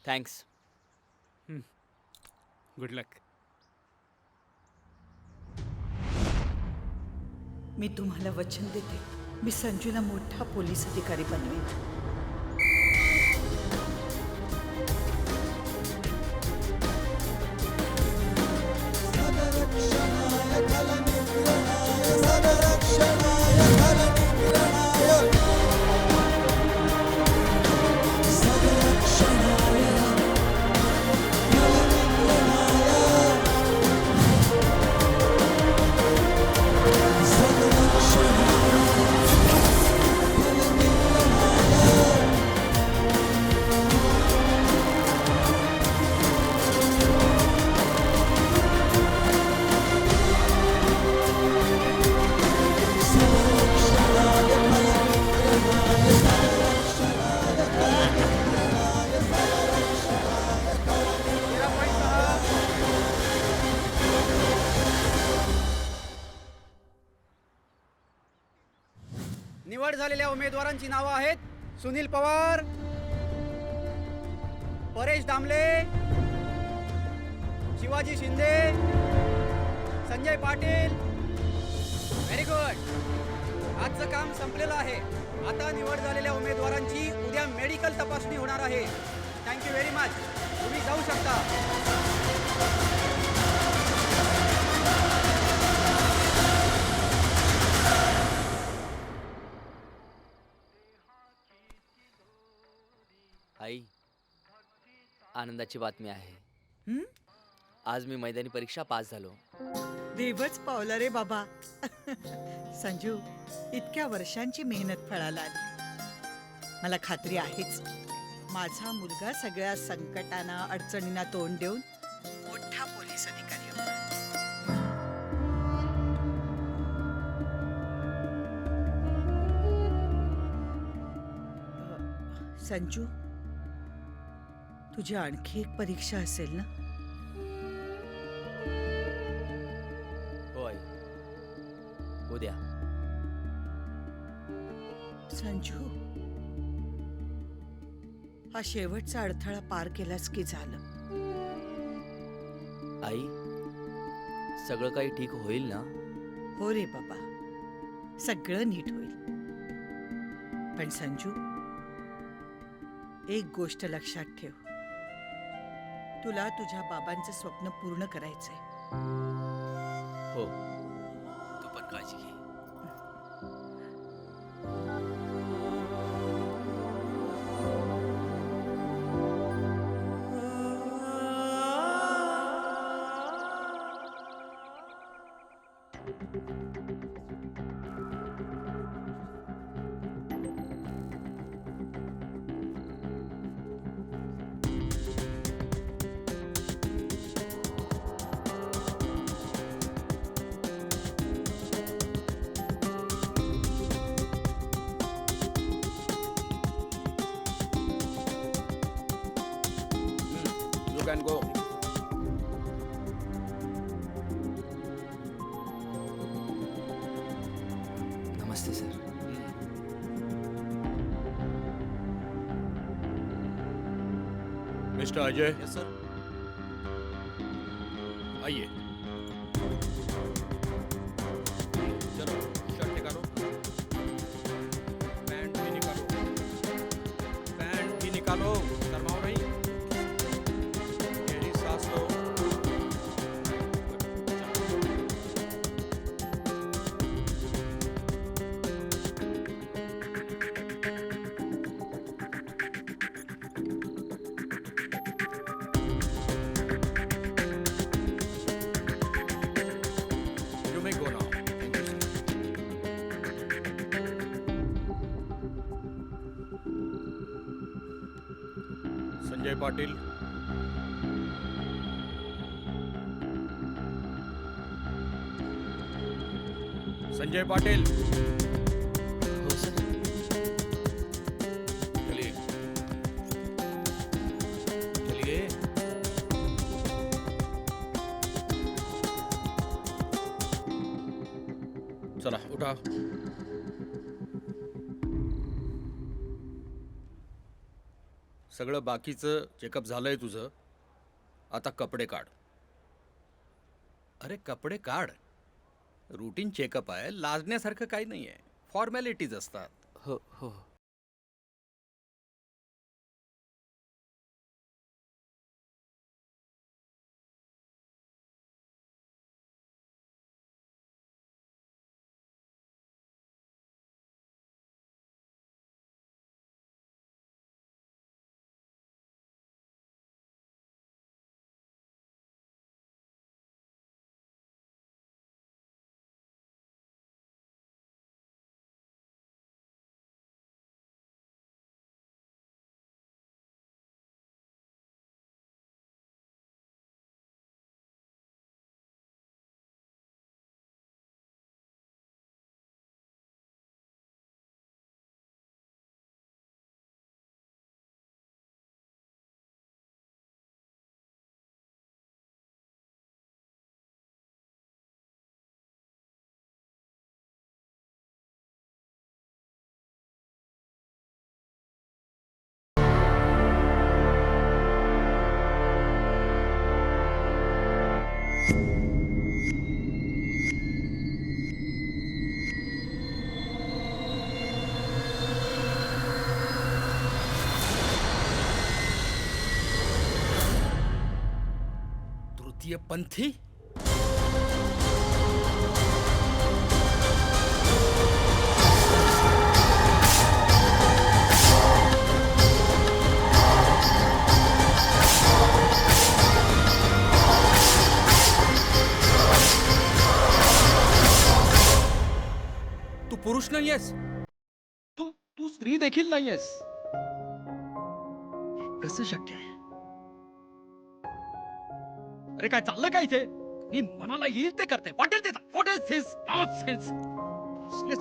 थँक्स. गुड लक. मी तुम्हाला वचन देते, मी संजूला मोठा पोलीस अधिकारी बनवेन. निवड झालेल्या उमेदवारांची नावं आहेत: सुनील पवार, परेश दामले, शिवाजी शिंदे, संजय पाटील. Very good. आजचं काम संपलेलं आहे. आता निवड झालेल्या उमेदवारांची उद्या मेडिकल तपासणी होणार आहे. Thank you very much. तुम्ही जाऊ शकता. आई, आनंदाची बातमी आहे. हं? आज मी मैदानी परीक्षा पास झालो. देवच पावला रे बाबा. संजू, इतक्या वर्षांची मेहनत फळाला आली. मला खात्री आहेच, माझा मुलगा सगळ्या संकटांना अडचणींना तोंड देऊन मोठा पोलीस अधिकारी होता. संजू, तुझी आणखी एक परीक्षा असेल ना? हो आई, उद्या. संजू, हा शेवटचा अडथळा पार केलास की झालं. आई, सगळं काही ठीक होईल ना? हो रे बाबा, सगळं नीट होईल. पण संजू, एक गोष्ट लक्षात ठेव, तुला तुझ्या बाबांचं स्वप्न पूर्ण करायचंय. हो, तू पण काळजी घे. You can go. Namaste sir. Mister Ajay, yes sir. आइए. चलो, शर्ट निकालो. पैंट भी निकालो. पैंट भी निकालो. शर्माओ नहीं. मेरी सांस low. You may go now. Thank you, sir. Sanjay Patil. Sanjay Patil. हो सर. चलिए चलिए. चला उठा. सगळं बाकीचं चेकअप झालंय तुझं. आता कपडे काढ. अरे कपडे काढ. रुटीन चेकअप आहे, लाजण्यासारखं काही नाही आहे. फॉर्मॅलिटीज असतात. हो हो तृतीयपंथी. तू पुरुष नाहीयेस. तू तू स्त्री देखील नाहीयेस. कसं शक्य आहे? अरे काय चाललं काय इथे? मी मनाला येईल ते करते. वाटेल ते. What is this nonsense?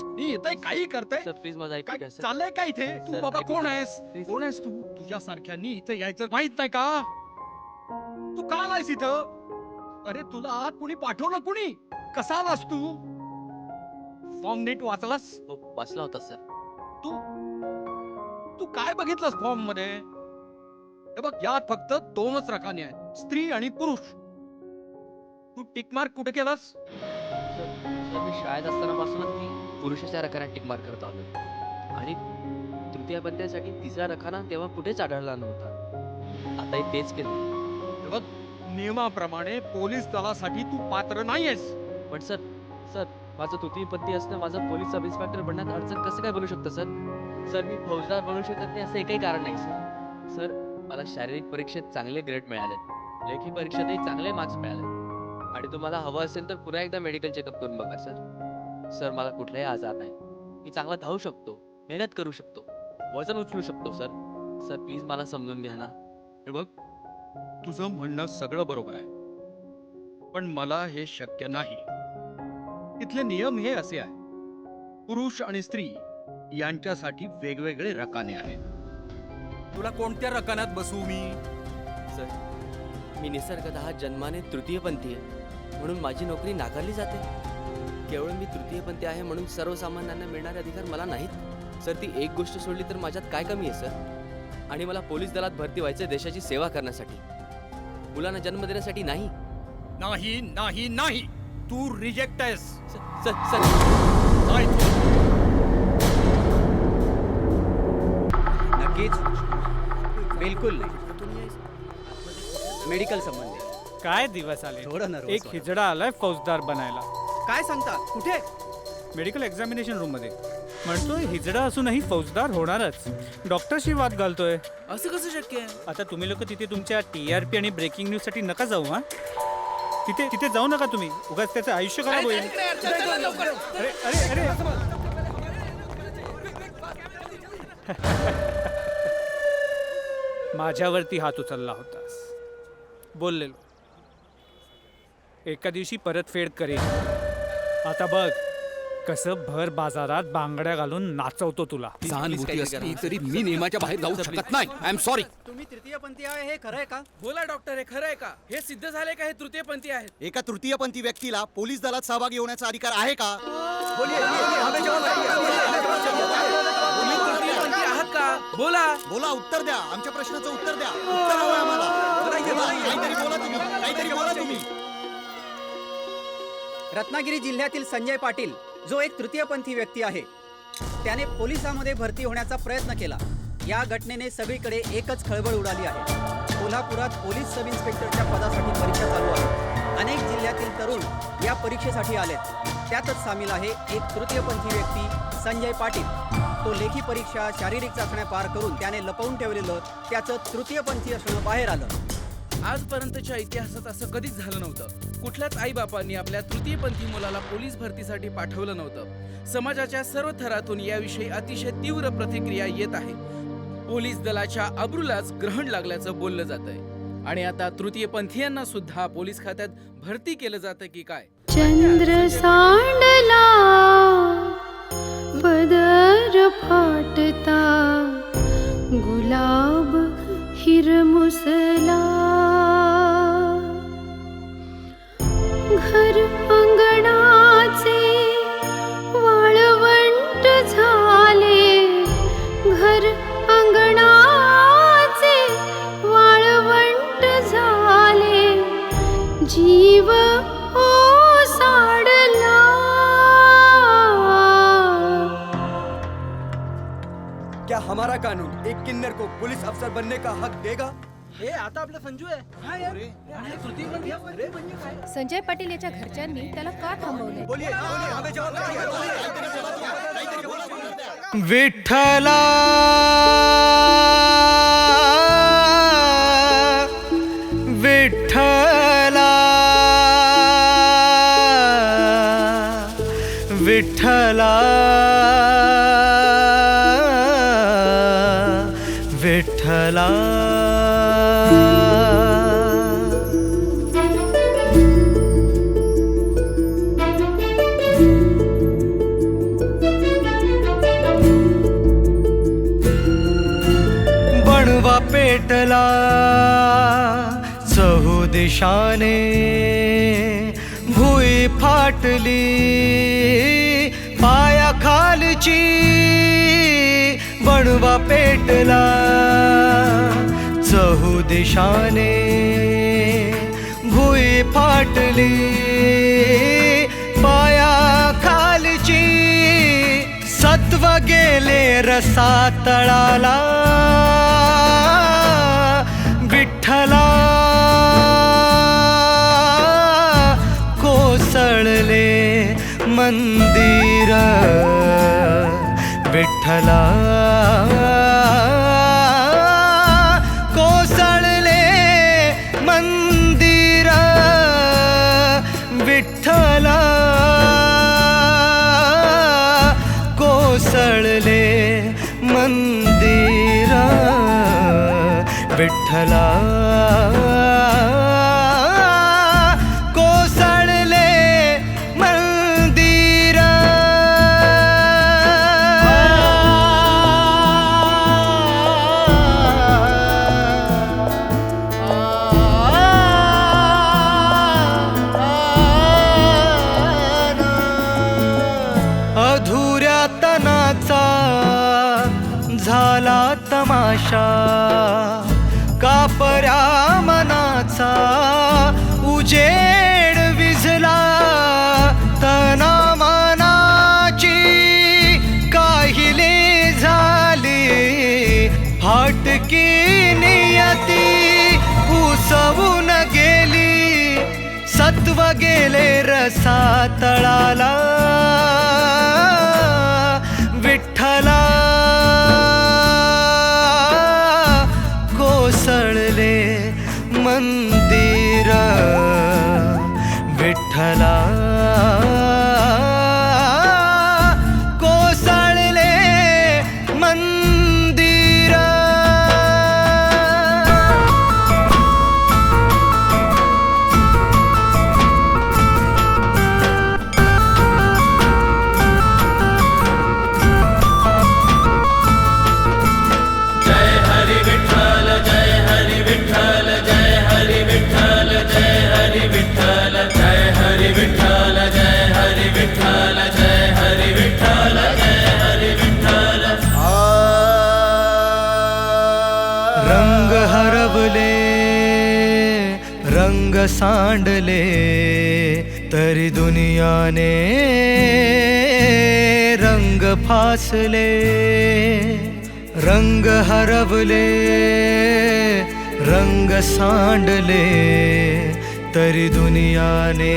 मी येतंय काही करते. सर प्लीज माझा ऐका काय सर. चाललंय काय इथे? तू सर, बाबा ऐका. कोण आहेस? Please. कोण आहेस तू? तुझ्यासारख्यानी इथे यायचं माहित नाही का? तू का आलायस इथं? अरे तुला आत कुणी पाठवलं कुणी? कसा आलास तू? फॉर्म नीट वाचलास? हो, वाचला होता सर. तू तू काय बघितलंस फॉर्म मध्ये? हे बघ यात फक्त 2च रकाने आहेत, स्त्री आणि पुरुष. तू टिक मार्क कुठे केलास? सर मी शाळेत असतानापासूनच मी पुरुषाच्या रखाना टिक मार्क करत आलो आणि तृतीयपंथीसाठी तिसरा रखाना तेव्हा कुठेच आढळला नव्हता. आताही तेच केलं. हे बघ नियमाप्रमाणे पोलीस दलासाठी तू पात्र नाहीयेस. पण सर सर माझं तृतीयपंथी असणं माझं पोलीस सब इन्स्पेक्टर बनण्यात अडचण कसं काय बनू शकतं सर? सर मी फौजदार बनू शकत नाही असं एकही कारण नाही सर. सर मला शारीरिक परीक्षेत चांगले ग्रेड मिळाले, लेखी परीक्षेतही चांगले मार्क्स मिळाले आणि तुम्हाला हवं असेल तर पुन्हा एकदा मेडिकल चेकअप करून बघा सर. सर मला कुठलाही आजार नाही. मी चांगला धावू शकतो, मेहनत करू शकतो, वजन उचलू शकतो सर. सर प्लीज मला समजून घ्या ना. हे बघ तुझं म्हणणं सगळं बरोबर आहे, पण मला हे शक्य नाही. इथले नियम हे असे आहे, पुरुष आणि स्त्री यांच्यासाठी वेगवेगळे रकाने आहेत. तुला कोणत्या रकान्यात बसवू मी? सर मी निसर्गतः जन्माने तृतीयपंथी आहे म्हणून माझी नोकरी नाकारली जाते. केवळ मी तृतीयपंथी आहे म्हणून सर्वसामान्यांना मिळणारे अधिकार मला नाहीत. सर ती एक गोष्ट सोडली तर माझ्यात काय कमी आहे सर? आणि मला पोलीस दलात भरती व्हायचे देशाची सेवा करण्यासाठी, मुलांना जन्म देण्यासाठी नाही. नाही नाही नाही, तू रिजेक्ट आहेस. सर सर नक्कीच बिलकुल नाही. मेडिकल संबंधी काय दिवस आले. थोडं nervous एक वाटतं. हिजडा आलाय फौजदार बनायला. काय सांगता? कुठे? मेडिकल एक्झामिनेशन रूम मध्ये म्हणतोय हिजडा असूनही फौजदार होणारच. डॉक्टरशी वाद घालतोय. असं कसं शक्य आहे? आता तुम्ही लोक तिथे तुमच्या TRP आणि ब्रेकिंग न्यूज साठी नका जाऊ. हा तिथे तिथे जाऊ नका तुम्ही. उगाच त्याचं आयुष्य खराब होईल. अरे अरे अरे माझ्यावरती हात उचलला होतास. बोललेलो एका दिवशी परतफेड करेन. आता बघ कसं भर बाजारात बांगड्या घालून नाचवतो तुला. सहानुभूती असली तरी मी नियमाच्या बाहेर जाऊ शकत नाही. I am sorry. तुम्ही तृतीयपंथी आहे हे खरं आहे का? बोला डॉक्टर, हे खरं आहे का? हे सिद्ध झाले का हे तृतीयपंथी आहेत? एका तृतीयपंथी व्यक्तीला पोलीस दलात सहभागी होण्याचा अधिकार आहे का? तृतीयपंथी आहात का? बोला बोला, उत्तर द्या. आमच्या प्रश्नाचं उत्तर द्या. उत्तर हवंय आम्हाला. बोला, काहीतरी बोला तुम्ही. काहीतरी बोला तुम्ही. रत्नागिरी जिल्ह्यातील संजय पाटील जो एक तृतीयपंथी व्यक्ती आहे, त्याने पोलिसांमध्ये भरती होण्याचा प्रयत्न केला. या घटनेने सगळीकडे एकच खळबळ उडाली आहे. कोल्हापुरात पोलीस सब इन्स्पेक्टरच्या पदासाठी परीक्षा चालू आहे. अनेक जिल्ह्यातील तरुण या परीक्षेसाठी आलेत. त्यातच सामील आहे एक तृतीयपंथी व्यक्ती संजय पाटील. तो लेखी परीक्षा, शारीरिक चाचण्या पार करून त्याने लपवून ठेवलेलं त्याचं तृतीयपंथी असणं बाहेर आलं. आजपर्यंतच्या इतिहासात असं कधीच झालं नव्हतं. कुठल्याच आईबापांनी आपल्या तृतीयपंथी मुलाला पोलीस भरतीसाठी पाठवलं नव्हतं. समाजाच्या सर्व थरातून याविषयी अतिशय तीव्र प्रतिक्रिया येत आहे. पोलीस दलाच्या अब्रूलाच ग्रहण लागल्याचं बोललं जातंय. आणि आता तृतीयपंथीयांना सुद्धा पोलीस खात्यात भरती केलं जातं की काय? चंद्र सांडला पदर फाटता, गुलाब हिरमुसला, घर अंगणाचे वाळवंट झाले, घर अंगणाचे वाळवंट झाले, जीव ओसाडला. क्या हमारा कानून एक किन्नर को पुलिस अफसर बनने का हक देगा? हे आता आपला संजू आहे. संजय पाटील याच्या घरच्यांनी त्याला का थांबवले? बोलिए, हमें जवाब विठ्ठला विठ्ठला विठ्ठला विठ्ठला. बनवा पेटला चहू दिशाने, भुई फाटली पायाखालची. बनवा पेटला चहू दिशाने, भुई फाटली पायाखालची. सत्व गेले रसा तळाला, विठ्ठला कोसळले मंदिर, विठ्ठला कोसळले मंदिर, विठ्ठला कोसळले मंदिर, विठ्ठला कोसळले मंदिर. अधुऱ्या तनाचा झाला तमाशा, कापऱ्या मनाचा उजेड विझला. तना मनाची काहिले झाली, फाटकी नियती उसवून गेली. सत्व गेले रसा तळाला, विठ्ठला कोसळले मंदिर, विठ्ठला कोसळले मंदिर. विठ्ठल हरवले रंग सांडले तरी दुनियाने रंग फासले रंग हरवले रंग सांडले तरी दुनियाने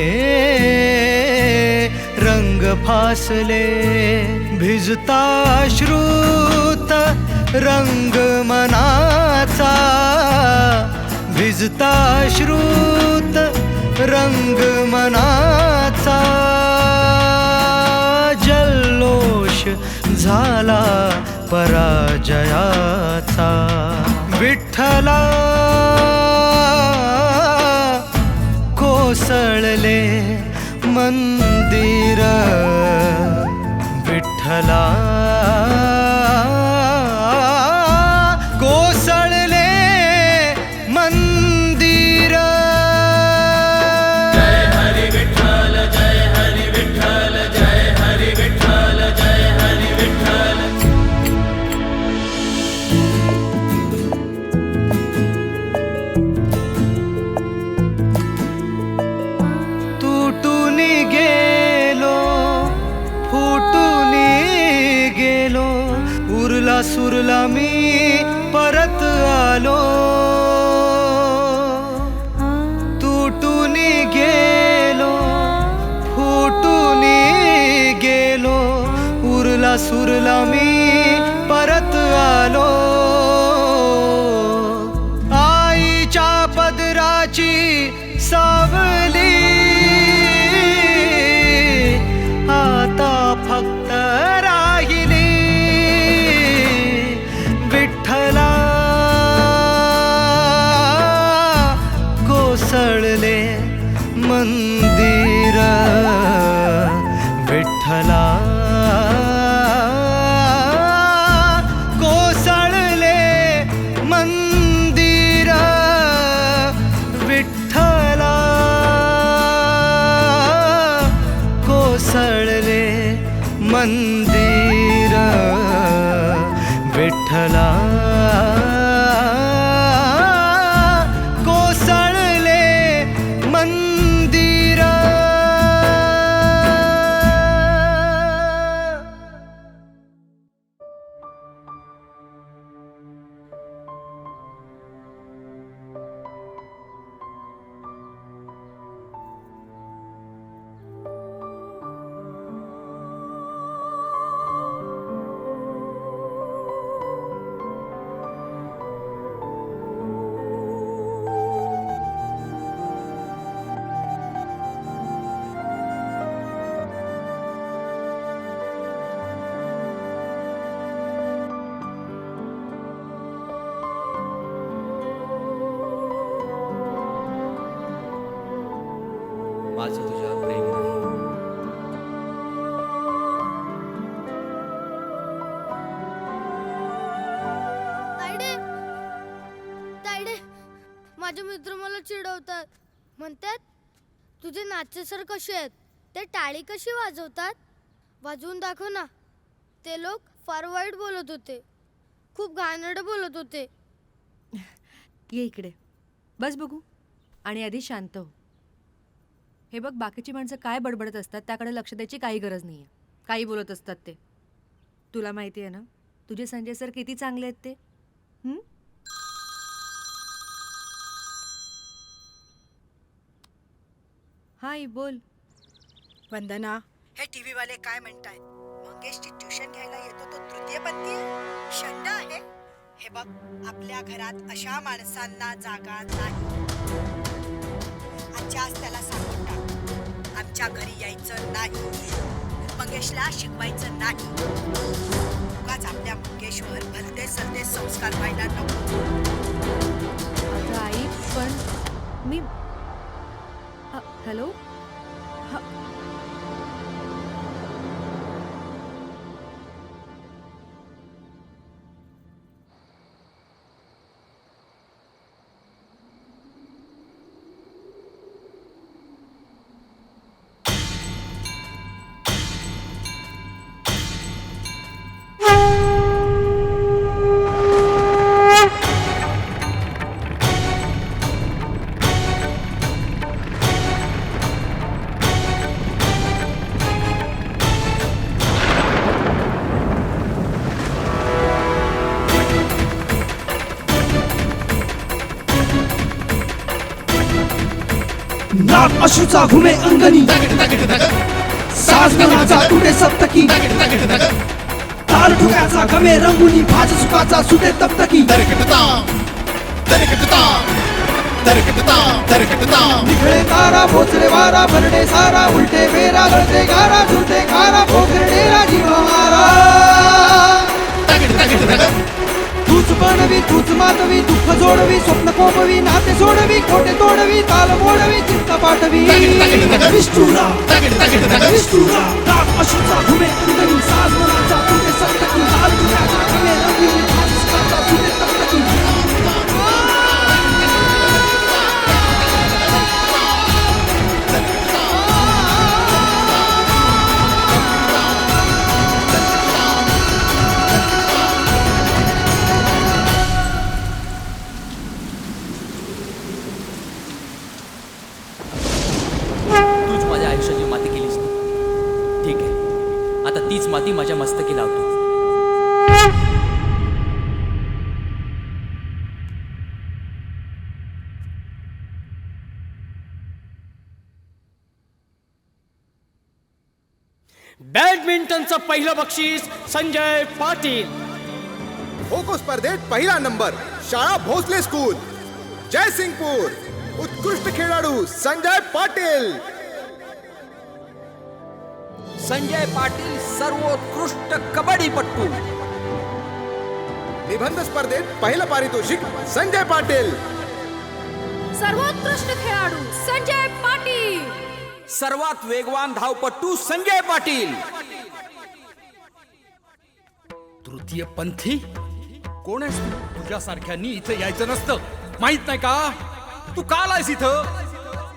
रंग फासले भिजता श्रुत रंग मनाचा भिजता श्रुत रंग मनाचा जल्लोष झाला पराजयाचा विठ्ठला कोसळले मंदिर विठ्ठला कोसळले मंदिर जय हरी विठ्ठल जय हरी विठ्ठल जय हरी विठ्ठल जय हरी विठ्ठल तुटून गेलो फुटून गेलो उरला सुरला मी परत आलो तुटून गेलो फुटून गेलो उरला सुरला मी परत आलो आईच्या पदराची सावली आता फक्त राहिली विठ्ठला कोसळले मंदिर विठ्ठला कोसळले मंदिर विठ्ठला कोसळले मंदिर विठ्ठला कोसळले मंदिर माझं तुझ्यावर प्रेम नाही तायडे तायडे माझे मित्र मला चिडवतात म्हणतात तुझे नाचते सर कसे आहेत ते टाळी कशी वाजवतात वाजवून दाखव ना ते लोक फार वाईट बोलत होते खूप घाणेरडे बोलत होते ये इकडे बस बघू आणि आधी शांत हो हे बघ बाकीची माणसं काय बडबडत असतात त्याकडे लक्ष द्यायची काही गरज नाही आहे काही बोलत असतात ते तुला माहिती आहे ना तुझे संजय सर किती चांगले आहेत ते हाय बोल वंदना हे टीव्ही वाले काय म्हणतायत मंगेशची ट्युशन घ्यायला येतो तो तृतीयपंथी आहे शंड आहे हे बघ आपल्या घरात अशा माणसांना जागा नाही आजच्याच त्याला सांगून टाक आमच्या घरी यायचं नाही मंगेशला शिकवायचं नाही उगाच आपल्या मंगेशवर भलते सलते संस्कार व्हायला नको आई पण मी हॅलो नाक अश्रूचा घुमे अंगणी साज मनाचा तुटे सप्तकी ताल ठोक्याचा गमे रंगुनी भाज सुखाचा सुटे तप्तकी निखळे तारा भोचले वारा भरडे सारा उलटे वेरा गळते गारा झुलते खारा पोखरडेरा जीव मारा तूच बनवी तूच मातवी दुःख जोडवी स्वप्न कोपवी नाते सोडवी खोटे तोडवी ताल मोडवी चिंता पाठवी विष्णुरा विष्णुरा नाक अश्रूचा घुमे अंगणी साज मनाचा तुटे सप्तकी ताल ठोक्याचा गमे रंगुनी भाज सुखाचा सुटे तप्तकी तूच माझ्या आयुष्याची माती केलीस ना. ठीक आहे, आता तीच माती माझ्या मस्तकी लावतो. बॅडमिंटनचं पहिलं बक्षीस संजय पाटील. खो खो स्पर्धेत पहिला नंबर शाळा भोसले स्कूल जयसिंगपूर. उत्कृष्ट खेळाडू संजय पाटील. संजय पाटील सर्वोत्कृष्ट कबड्डीपटू. निबंध स्पर्धेत पहिलं पारितोषिक संजय पाटील. सर्वोत्कृष्ट खेळाडू संजय पाटील. सर्वात वेगवान धावपटू संजय पाटील. तृतीय पंथी कोण आहेस तू? तुझ्यासारख्यांनी इथं यायचं नसतं, माहित नाही का? तू का आलायस इथं?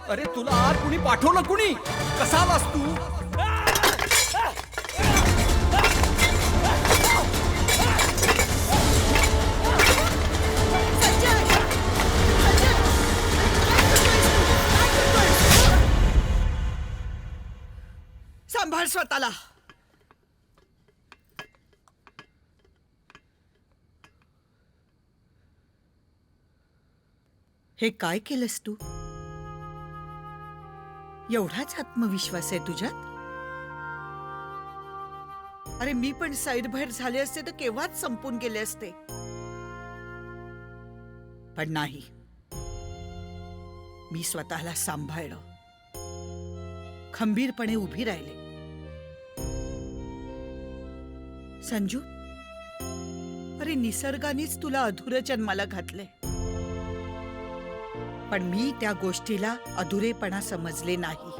अरे तुला आत कुणी पाठवलं? कुणी? कसा आलास तू? सांभाळ स्वतःला. हे काय केलंस तू? एवढाच आत्मविश्वास आहे तुझ्यात? अरे मी पण साईडबाहेर झाले असते तर केव्हाच संपून गेले असते, पण नाही. मी स्वतःला सांभाळलं, खंबीरपणे उभी राहिले. संजू, अरे निसर्गानेच तुला अधुरं जन्माला घातले, पण मी त्या गोष्टीला अधुरेपणा समजले नाही.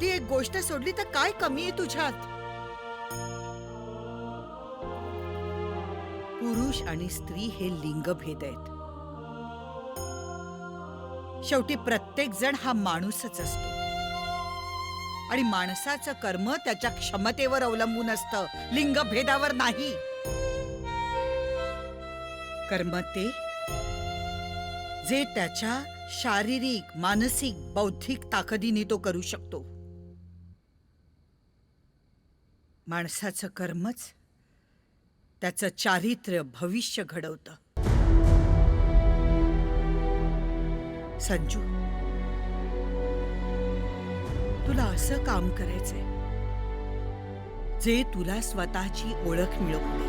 ती एक गोष्ट सोडली तर काय कमी आहे तुझ्यात? पुरुष आणि स्त्री हे लिंगभेद आहेत. शेवटी प्रत्येक जण हा माणूसच असतो आणि माणसाचं कर्म त्याच्या क्षमतेवर अवलंबून असतं, लिंगभेदावर नाही. कर्म ते जे त्याच्या शारीरिक, मानसिक, बौद्धिक ताकदीने तो करू शकतो. माणसाचं कर्मच त्याचं चारित्र्य, भविष्य घडवतं. संजू, तुला असं काम करायचंय जे तुला स्वतःची ओळख मिळवून दे,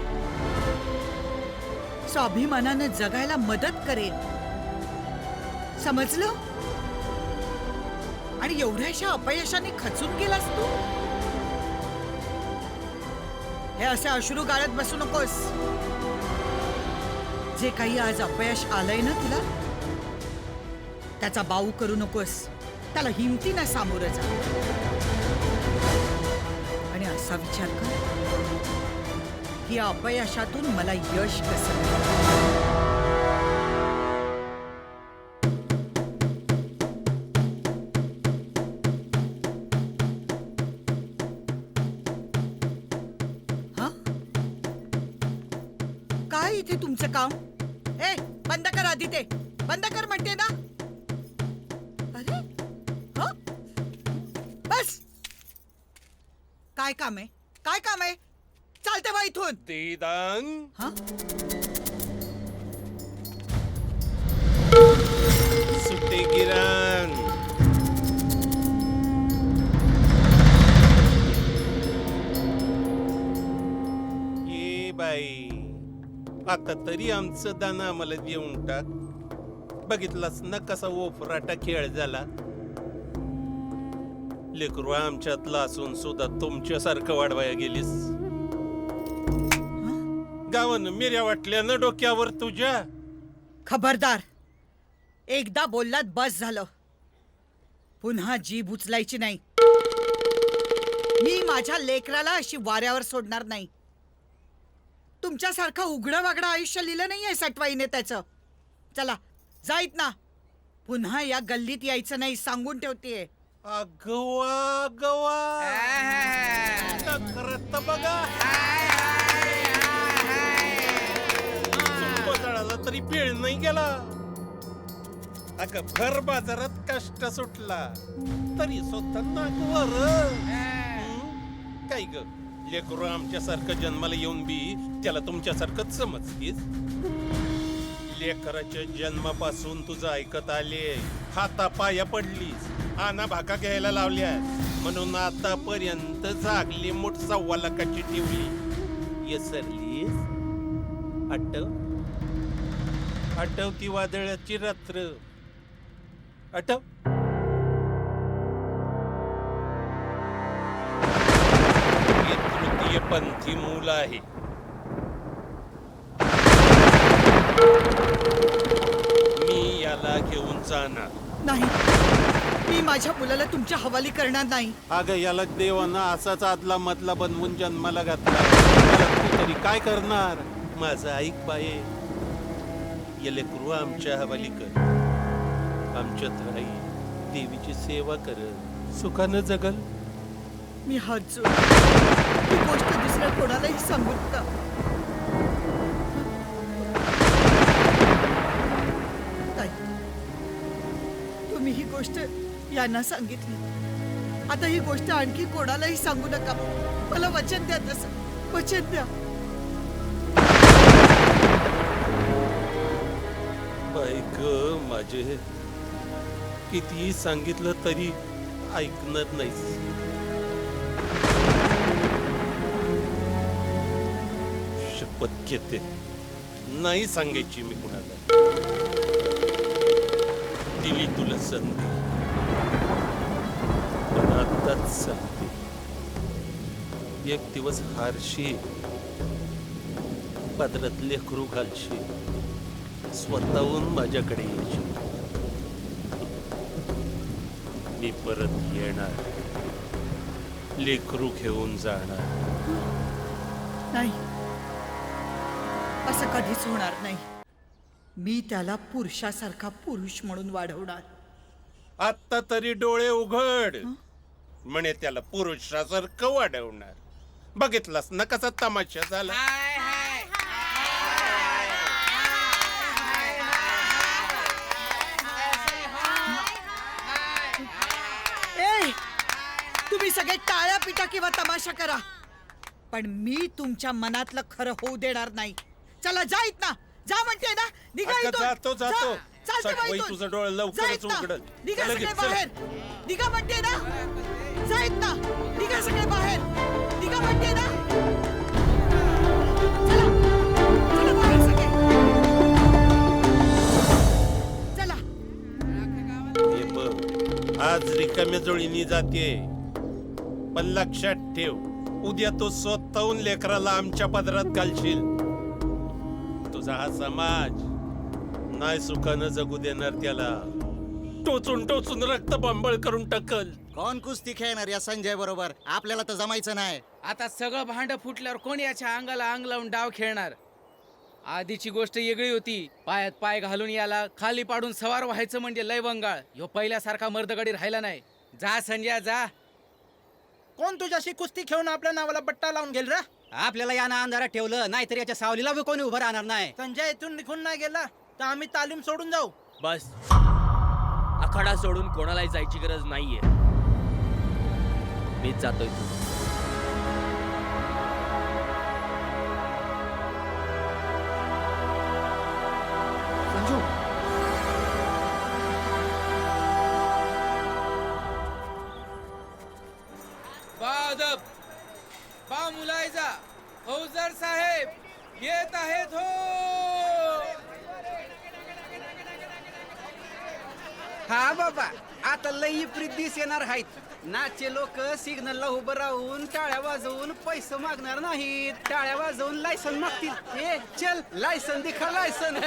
स्वाभिमानानं जगायला मदत करेल. समजलं? आणि एवढ्याशा अपयशाने खचून गेलास तू? हे असे अश्रू गाळत बसू नकोस. जे काही आज अपयश आलंय ना तुला, त्याचा बाऊ करू नकोस. त्याला हिमतीनं सामोरं जा आणि असा विचार कर की या अपयशातून मला यश कसं मिळेल. काय इथे तुमचं काम? ए, बंद कर आधी, ते बंद कर म्हणते ना. अरे हा, बस. काय काम आहे? काय काम आहे? चालते बा इथून. दीदंग. हा, सुट्टे गिरण. ये बाई, आता तरी आमचं दाना आम्हाला देऊन टाक. बघितलास ना कसा ओफराटा खेळ झाला. लेकरू आमच्यातला असून सुद्धा तुमच्यासारखं वाढवाया गेलीस. गावानं मेऱ्या वाटल्या ना डोक्यावर तुझ्या. खबरदार, एकदा बोललात बस झालं. पुन्हा जीभ उचलायची नाही. मी माझ्या लेकराला अशी वाऱ्यावर सोडणार नाही. तुमच्यासारखं उघडं वागडं आयुष्य लिहिलं नाहीये सटवाईने त्याचं. चला जाईत ना. पुन्हा या गल्लीत यायचं नाही सांगून ठेवतेय. अगवा गवा करत बघा. चढाला तरी पेळ नाही गेला. अगं भर बाजारात कष्ट सुटला तरी स्वतः नागवर. काय ग लेकरू आमच्यासारखं जन्माला येऊन बी त्याला तुमच्यासारखंच समजतीस. लेकराच्या जन्मापासून तुझं ऐकत आले. हाता पाया पडलीस, आना भाका घ्यायला लावल्या, म्हणून आतापर्यंत जागली मोठ 1.25 लाखाची ठेवली. येसरलीस. आठव ती वादळाची रात्र. आठव. हे तृतीय पंथी मूल आहे. मी याला घेऊन जाणार नाही. मी माझ्या मुलाला तुमच्या हवाली करणार नाही. अगं याला देवानं असाच आदला मधला बनवून जन्माला घातला. याला तू तरी काय करणार. माझं ऐक बाये, ये लेकरू आमच्या हवाली कर. आमच्यात राही, देवीची सेवा कर, सुखानं जगल. मी हात जोड. ही गोष्ट दुसऱ्या कोणालाही सांगू नका. तुम्ही ही गोष्ट यांना सांगितली. आता ही गोष्ट आणखी कोणालाही सांगू नका. मला वचन द्या. तसं वचन द्या. ऐक माझे, कितीही सांगितलं तरी ऐकणार नाहीस. शपथ घेते नाही सांगायची मी कुणाला. दिली तुला संधी, पण आताच सांगते. एक दिवस हारशी, पदरात लेकरू घालशी, स्वतःहून माझ्याकडे येशील. मी परत येणार, लेकरू घेऊन जाणार. नाही, असं कधीच होणार नाही. मी त्याला पुरुषासारखा पुरुष म्हणून वाढवणार. आता तरी डोळे उघड. म्हणे त्याला पुरुषासारखं वाढवणार. बघितलास ना कसा तमाशा झाला. तुम्ही सगळे टाळ्या पिटा किंवा तमाशा करा, पण मी तुमच्या मनातलं खरं होऊ देणार नाही. चला जाईत ना. जा म्हणते ना. निघा इथून. जातो जातो. चालते सटवाई तुझं डोळं लवकरच उघडल. निघा सगळे बाहेर. निघा म्हणते ना. जाईत ना. निघा सगळे बाहेर. निघा म्हणते ना. चला चला बाहेर सगळे. चला. हे बघ, आज रिकाम्या जोळीनी जाते, पण लक्षात ठेव, उद्या तो स्वतःहून लेकराला आमच्या पदरात घालशील. तुझा हा समाज नाही सुखानं जगू देणार. त्याला टोचून टोचून रक्त बंबळ करून टाकल. कोण कुस्ती खेळणार या संजय बरोबर. आपल्याला तर जमायचं नाही. आता सगळं भांड फुटल्यावर कोण याच्या अंगाला अंग लावून डाव खेळणार. आधीची गोष्ट वेगळी होती. पायात पाय घालून याला खाली पाडून सवार व्हायचं म्हणजे लय बंगाळ. ह्यो पहिल्यासारखा मर्दगडी राहिला नाही. जा संजय जा. कोण तुझ्याशी कुस्ती खेळून आपल्या नावाला बट्टा लावून गेल रे. आपल्याला या ना अंधारात ठेवलं, नाहीतर याच्या सावलीला बी कोणी उभं राहणार नाही. संजय इथून निघून नाही गेला तर आम्ही तालीम सोडून जाऊ. बस, आखाडा सोडून कोणालाही जायची गरज नाहीये. मीच जातोय. संजू येत आहेत हो. हा बाबा, आता लई प्रीतीस येणार आहेत. नाचे लोक सिग्नलला उभं राहून टाळ्या वाजवून पैसे मागणार नाहीत, टाळ्या वाजवून लायसन मागतील. ए चल, लायसन दिखा लायसन.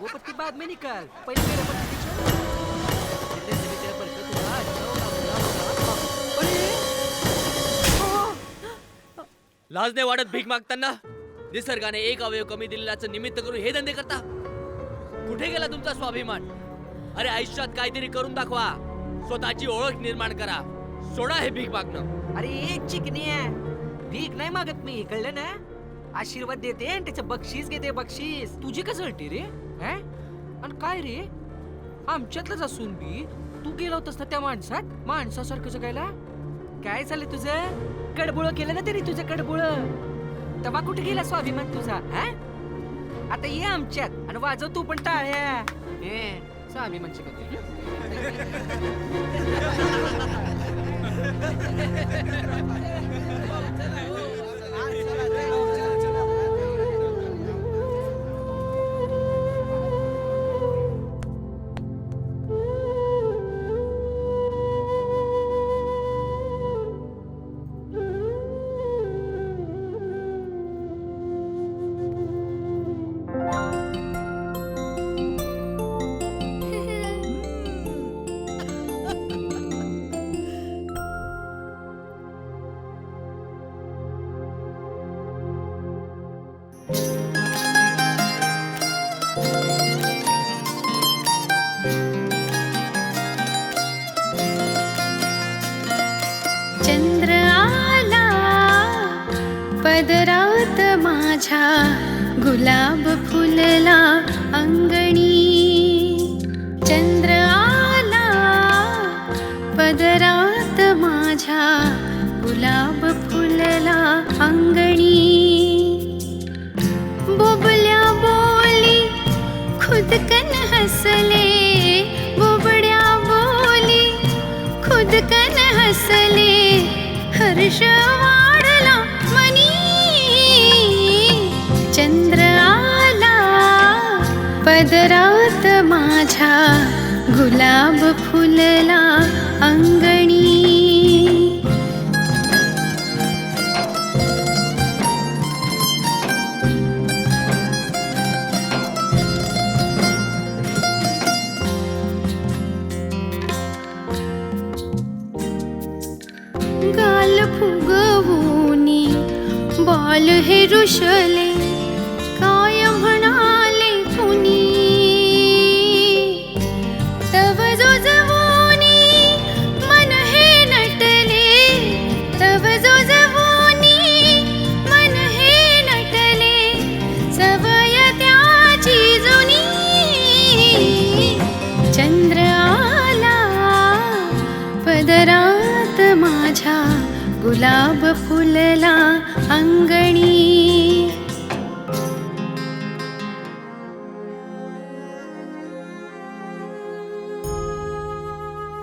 वो पत्ती बाद में निकाल, पहले मेरे पत्ती छोड़. जितने से भी तेरा बरकत हुआ, लाज नाही वाटत भीक मागताना? निसर्गाने एक अवयव कमी दिलेल्याचं निमित्त करून हे धंदे करता? कुठे गेला तुमचा स्वाभिमान? अरे आयुष्यात काहीतरी करून दाखवा, स्वतःची ओळख निर्माण करा. सोडा हे भीक मागणं. अरे एक चिकनी आहे, भीक नाही मागत मी, कळलं ना? आशीर्वाद देते आणि त्याचं बक्षीस घेते, बक्षीस. तुझी कसं हलते रे? आणि काय रे, आमच्यातलंच असून बी तू गेला होतास ना त्या माणसासारखं जगायला? काय झालं तुझं? कडबुळ केलं ना तरी तुझं कडबुळ. तेव्हा कुठे गेला स्वाभिमान तुझा? आता ये आमच्यात आणि वाजव तू पण टाळ्या. स्वाभिमान शिकवते. चंद्र आला पदरात माझ्या, गुलाब फुलला अंगणी. चंद्र आला पदरात माझ्या, गुलाब फुलला अंगणी. बोबल्या बोली खुदकन हसले, बोबड्या बोली खुदकन हसले. हर्ष वाढला मनी. चंद्र आला पदरात माझ्या, गुलाब फुलला अंगणी. गाल फुगवूनी बाल हे रुशले, काय म्हणाले कुणी. तव जोजवूनी मन हे नटले, तव जोजवूनी मन हे नटले. सवय त्याची जुनी. चंद्र आला पदरात माझ्या, गुलाब फुलला अंगणी.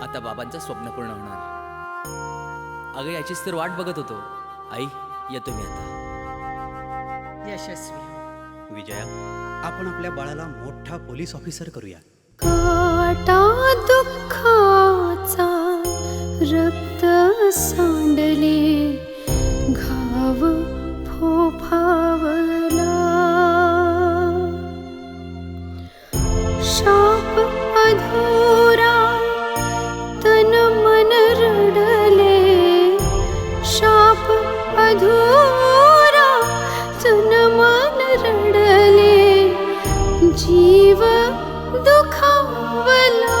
आता बाबांचं स्वप्न पूर्ण होणार. अगं याचीच तर वाट बघत होतो. आई येतो मी आता. यशस्वी हो. विजया, आपण आपल्या बाळाला मोठा पोलीस ऑफिसर करूया. काटा दुःखाचा रक्त सांडले, घाव फोफावला. शाप अधुरा तन मन रडले, शाप अधुरा तन मन रडले. 'जीव दुखावला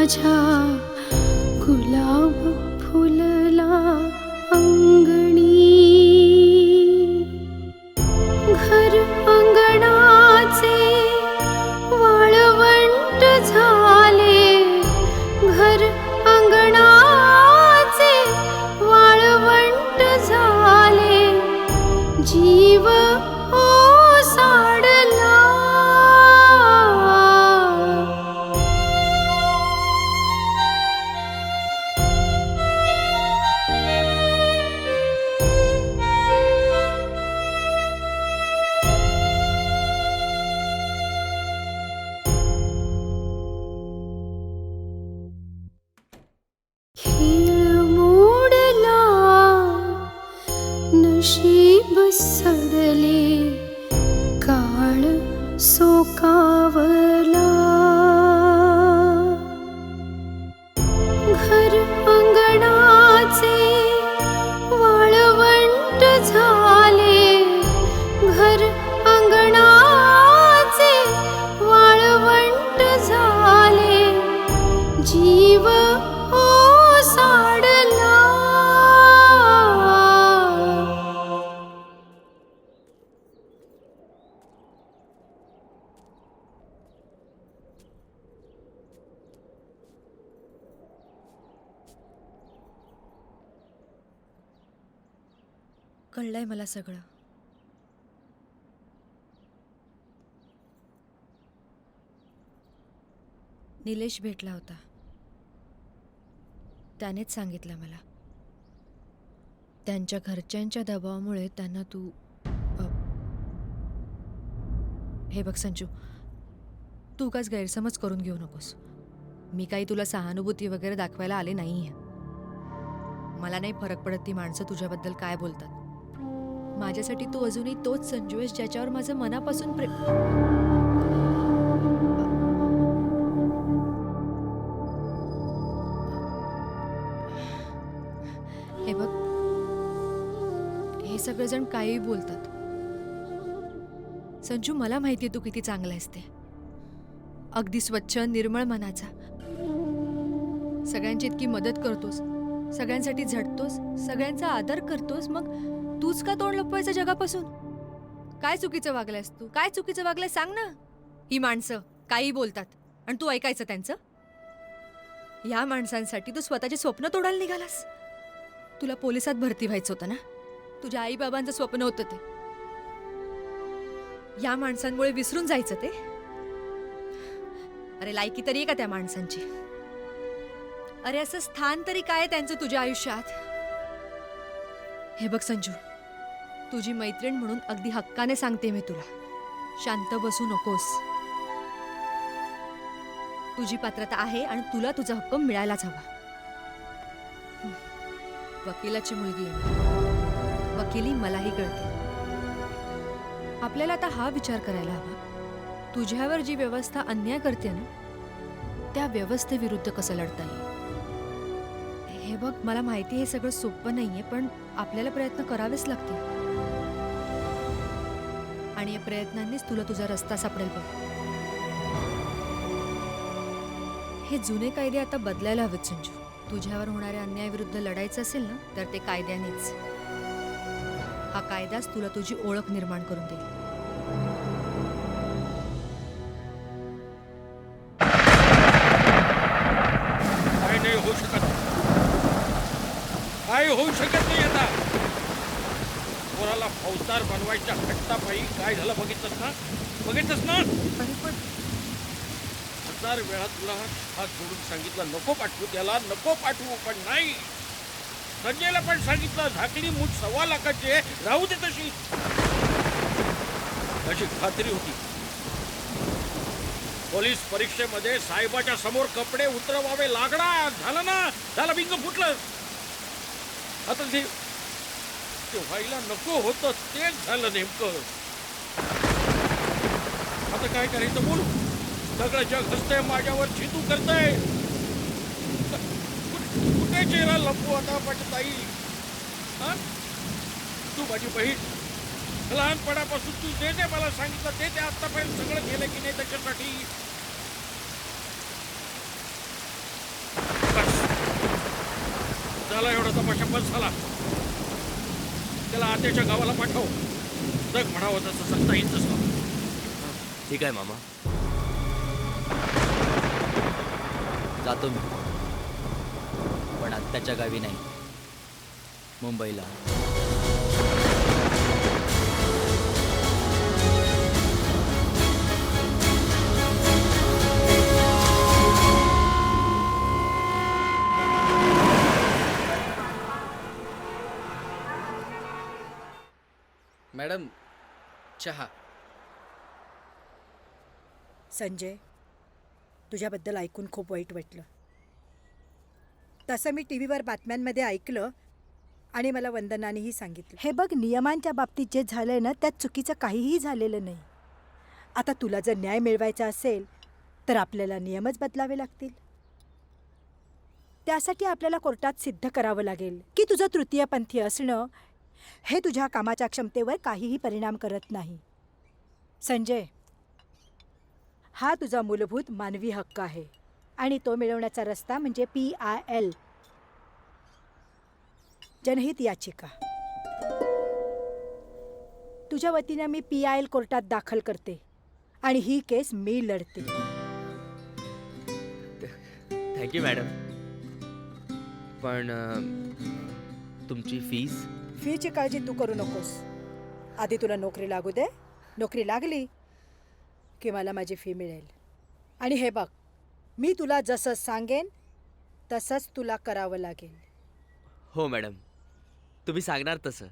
माझ्या गुलाब फुलला अंगणी घर अंगणाचे वाळवंट झाले घर अंगणाचे वाळवंट झाले जीव ओसाडला खेळ मोडला नशीब सडले काळ सोकावला घर अंगणाचे वाळवंट झाले घर अंगणाचे वाळवंट झाले जीव ओसाडला कळलंय मला सगळं. निलेश भेटला होता. त्यानेच सांगितलं मला. त्यांच्या घरच्यांच्या दबावामुळे त्यांना तू हे बघ संजू, तू उगाच गैरसमज करून घेऊ नकोस. मी काही तुला सहानुभूती वगैरे दाखवायला आले नाहीये. मला नाही फरक पडत ती माणसं तुझ्याबद्दल काय बोलतात. माझ्यासाठी तू अजूनही तोच संजू आहेस ज्याच्यावर माझं मनापासून प्रेम. हे बघ, हे सगळेजण काहीही बोलतात. संजू, मला माहिती आहे तू किती चांगला आहेस ते. अगदी स्वच्छ निर्मळ मनाचा. सगळ्यांची इतकी मदत करतोस, सगळ्यांसाठी झटतोस, सगळ्यांचा आदर करतोस. मग तूच का तोंड लपवायचं जगापासून? काय चुकीचं वागलायस तू? काय चुकीचं वागलायस सांग ना. ही माणसं काही बोलतात आणि तू ऐकायचं त्यांचं? या माणसांसाठी तू स्वतःचे स्वप्न तोडायला निघालास. तुला पोलिसात भरती व्हायचं होतं ना. तुझ्या आई बाबांचं स्वप्न होतं ते. या माणसांमुळे विसरून जायचं ते. अरे लायकी तरी आहे का त्या माणसांची? अरे असं स्थान तरी काय त्यांचं तुझ्या आयुष्यात? हे बघ संजू, तुझी मैत्रीण म्हणून अगदी हक्काने सांगते मी तुला, शांत बसू नकोस. तुझी पात्रता आहे आणि तुला तुझा हक्क मिळायलाच हवा. वकिलाची मुलगी आहे. वकिली मलाही कळते. आपल्याला आता हा विचार करायला हवा, तुझ्यावर जी व्यवस्था अन्याय करते ना, त्या व्यवस्थेविरुद्ध कसं लढता येईल. हे बघ, मला माहिती हे सगळं सोपं नाहीये, पण आपल्याला प्रयत्न करावेच लागतील. आणि या प्रयत्नांनीच तुला तुझा रस्ता सापडेल बघ. हे जुने कायदे आता बदलायला हवेत संजू. तुझ्यावर होणाऱ्या अन्यायाविरुद्ध लढायचं असेल ना, तर ते कायद्यानेच. हा कायदाच तुला तुझी ओळख निर्माण करून देईल. काय नाही होऊ शकत. काय होऊ शकत नाही आता. कोणाला फौजदार बनवायच्या हट्टापायी काय झालं बघितलंस ना? बघितलंस ना? हजार वेळा तुला हात जोडून सांगितलं नको पाठवू त्याला, नको पाठवू, पण नाही. संजयला पण सांगितलं झाकली मूठ 1.25 लाखाची आहे, राहू दे तशी. अशी खात्री होती. पोलीस परीक्षेमध्ये साहेबाच्या समोर कपडे उतरवावे लागणार. झालं ना? झालं, बिंग फुटलं. आता ते व्हायला नको होतं तेच झालं नेमकं. आता काय करायचं बोल. सगळं जग हसतंय माझ्यावर, छितू करतंय. कुठे चेहरा लपू आता पटताई? तू माझी बहीण, लहानपणापासून तू जे जे मला सांगितलं ते आतापर्यंत सगळं केलं की नाही त्याच्यासाठी? झाला एवढा तमाशा बस झाला. त्याला आत्याच्या गावाला पाठव. जग म्हणावं तसं सांगता येईल तसं. ठीक आहे मामा, जातो मी, पण आत्याच्या गावी नाही, मुंबईला. मॅडम, चहा. संजय, तुझ्याबद्दल ऐकून खूप वाईट वाटलं. तसं मी टी व्हीवर बातम्यांमध्ये ऐकलं आणि मला वंदनानेही सांगितलं. हे बघ, नियमांच्या बाबतीत जे झालंय ना, त्यात चुकीचं काहीही झालेलं नाही. आता तुला जर न्याय मिळवायचा असेल तर आपल्याला नियमच बदलावे लागतील. त्यासाठी आपल्याला कोर्टात सिद्ध करावं लागेल की तुझं तृतीयपंथी असणं हे तुझ्या कामाच्या क्षमतेवर काहीही परिणाम करत नाही. संजय, हा तुझा मूलभूत मानवी हक्क आहे आणि तो मिळवण्याचा रस्ता म्हणजे PIL, जनहित याचिका. तुझ्या वतीने मी PIL कोर्टात दाखल करते आणि ही केस मी लढते. Thank you madam. पण तुमची फीस? फीची काळजी तू करू नकोस. आधी तुला नोकरी लागू दे. नोकरी लागली की मला माझी फी मिळेल. आणि हे बघ, मी तुला जसं सांगेन तसंच तुला करावं लागेल. हो मॅडम, तुम्ही सांगणार तसं.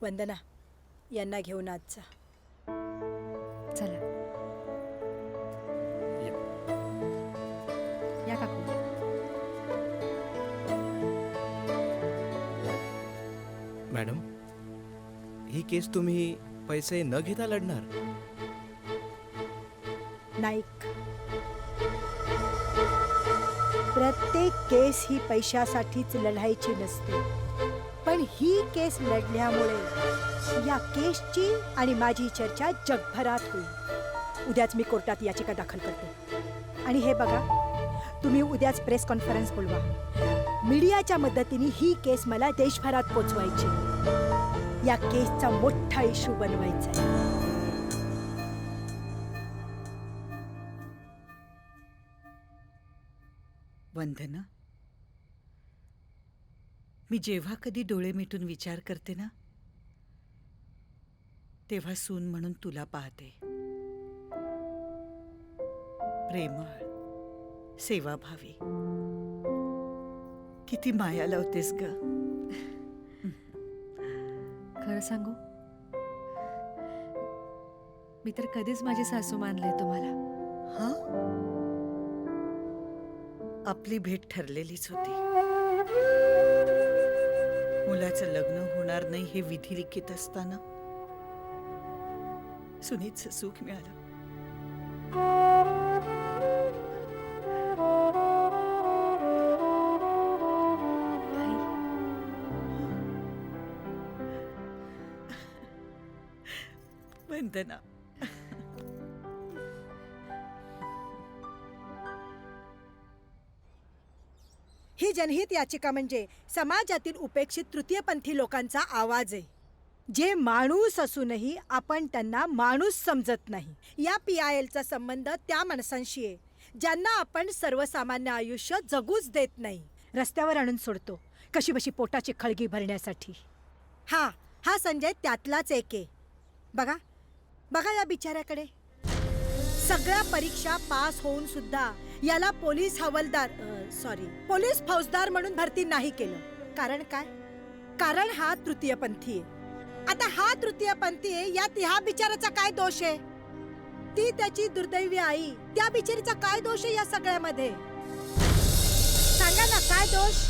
वंदना, यांना घेऊन आज जा. चला या काकू. मॅडम, ही केस तुम्ही पैसे न घेता लढणार? नाईक, प्रत्येक केस ही पैशासाठीच लढायची नसते. पण ही केस लढल्यामुळे या केसची आणि माझी चर्चा जगभरात होईल. उद्याच मी कोर्टात याचिका दाखल करते. आणि हे बघा, तुम्ही उद्याच प्रेस कॉन्फरन्स बोलवा. मीडियाच्या मदतीने ही केस मला देशभरात पोचवायची. या केसचा मोठा इश्यू बनवायचा आहे. वंदना, मी जेव्हा कधी डोळे मिटून विचार करते ना, तेव्हा सून म्हणून तुला पाहते. प्रेमळ, सेवाभावी, किती माया लावतेस ग. खरं सांगू, मी तर कधीच माझी सासू मानले तुम्हाला. हा, आपली भेट ठरलेलीच होती. मुलाचं लग्न होणार नाही हे विधी लिखित असताना सुनीतचं सुख मिळालं. वंदना, ही जनहित याचिका म्हणजे समाजातील उपेक्षित तृतीयपंथी लोकांचा आवाज आहे, जे माणूस असूनही आपण त्यांना माणूस समजत नाही. या PILचा संबंध त्या माणसांशी आहे ज्यांना आपण सर्वसामान्य आयुष्य जगूच देत नाही. रस्त्यावर आणून सोडतो कशीबशी पोटाची खळगी भरण्यासाठी. हा संजय त्यातलाच एक आहे. बघा बघा या बिचाऱ्याकडे. सगळ्या परीक्षा पास होऊन सुद्धा याला पोलीस फौजदार म्हणून भरती नाही केलं. कारण काय? कारण हा तृतीयपंथी आहे. आता हा तृतीयपंथी आहे, यात ह्या बिचाराचा काय दोष आहे? ती त्याची दुर्दैवी आई, त्या बिचारीचा काय दोष आहे या सगळ्यामध्ये? सांगा ना, काय दोष?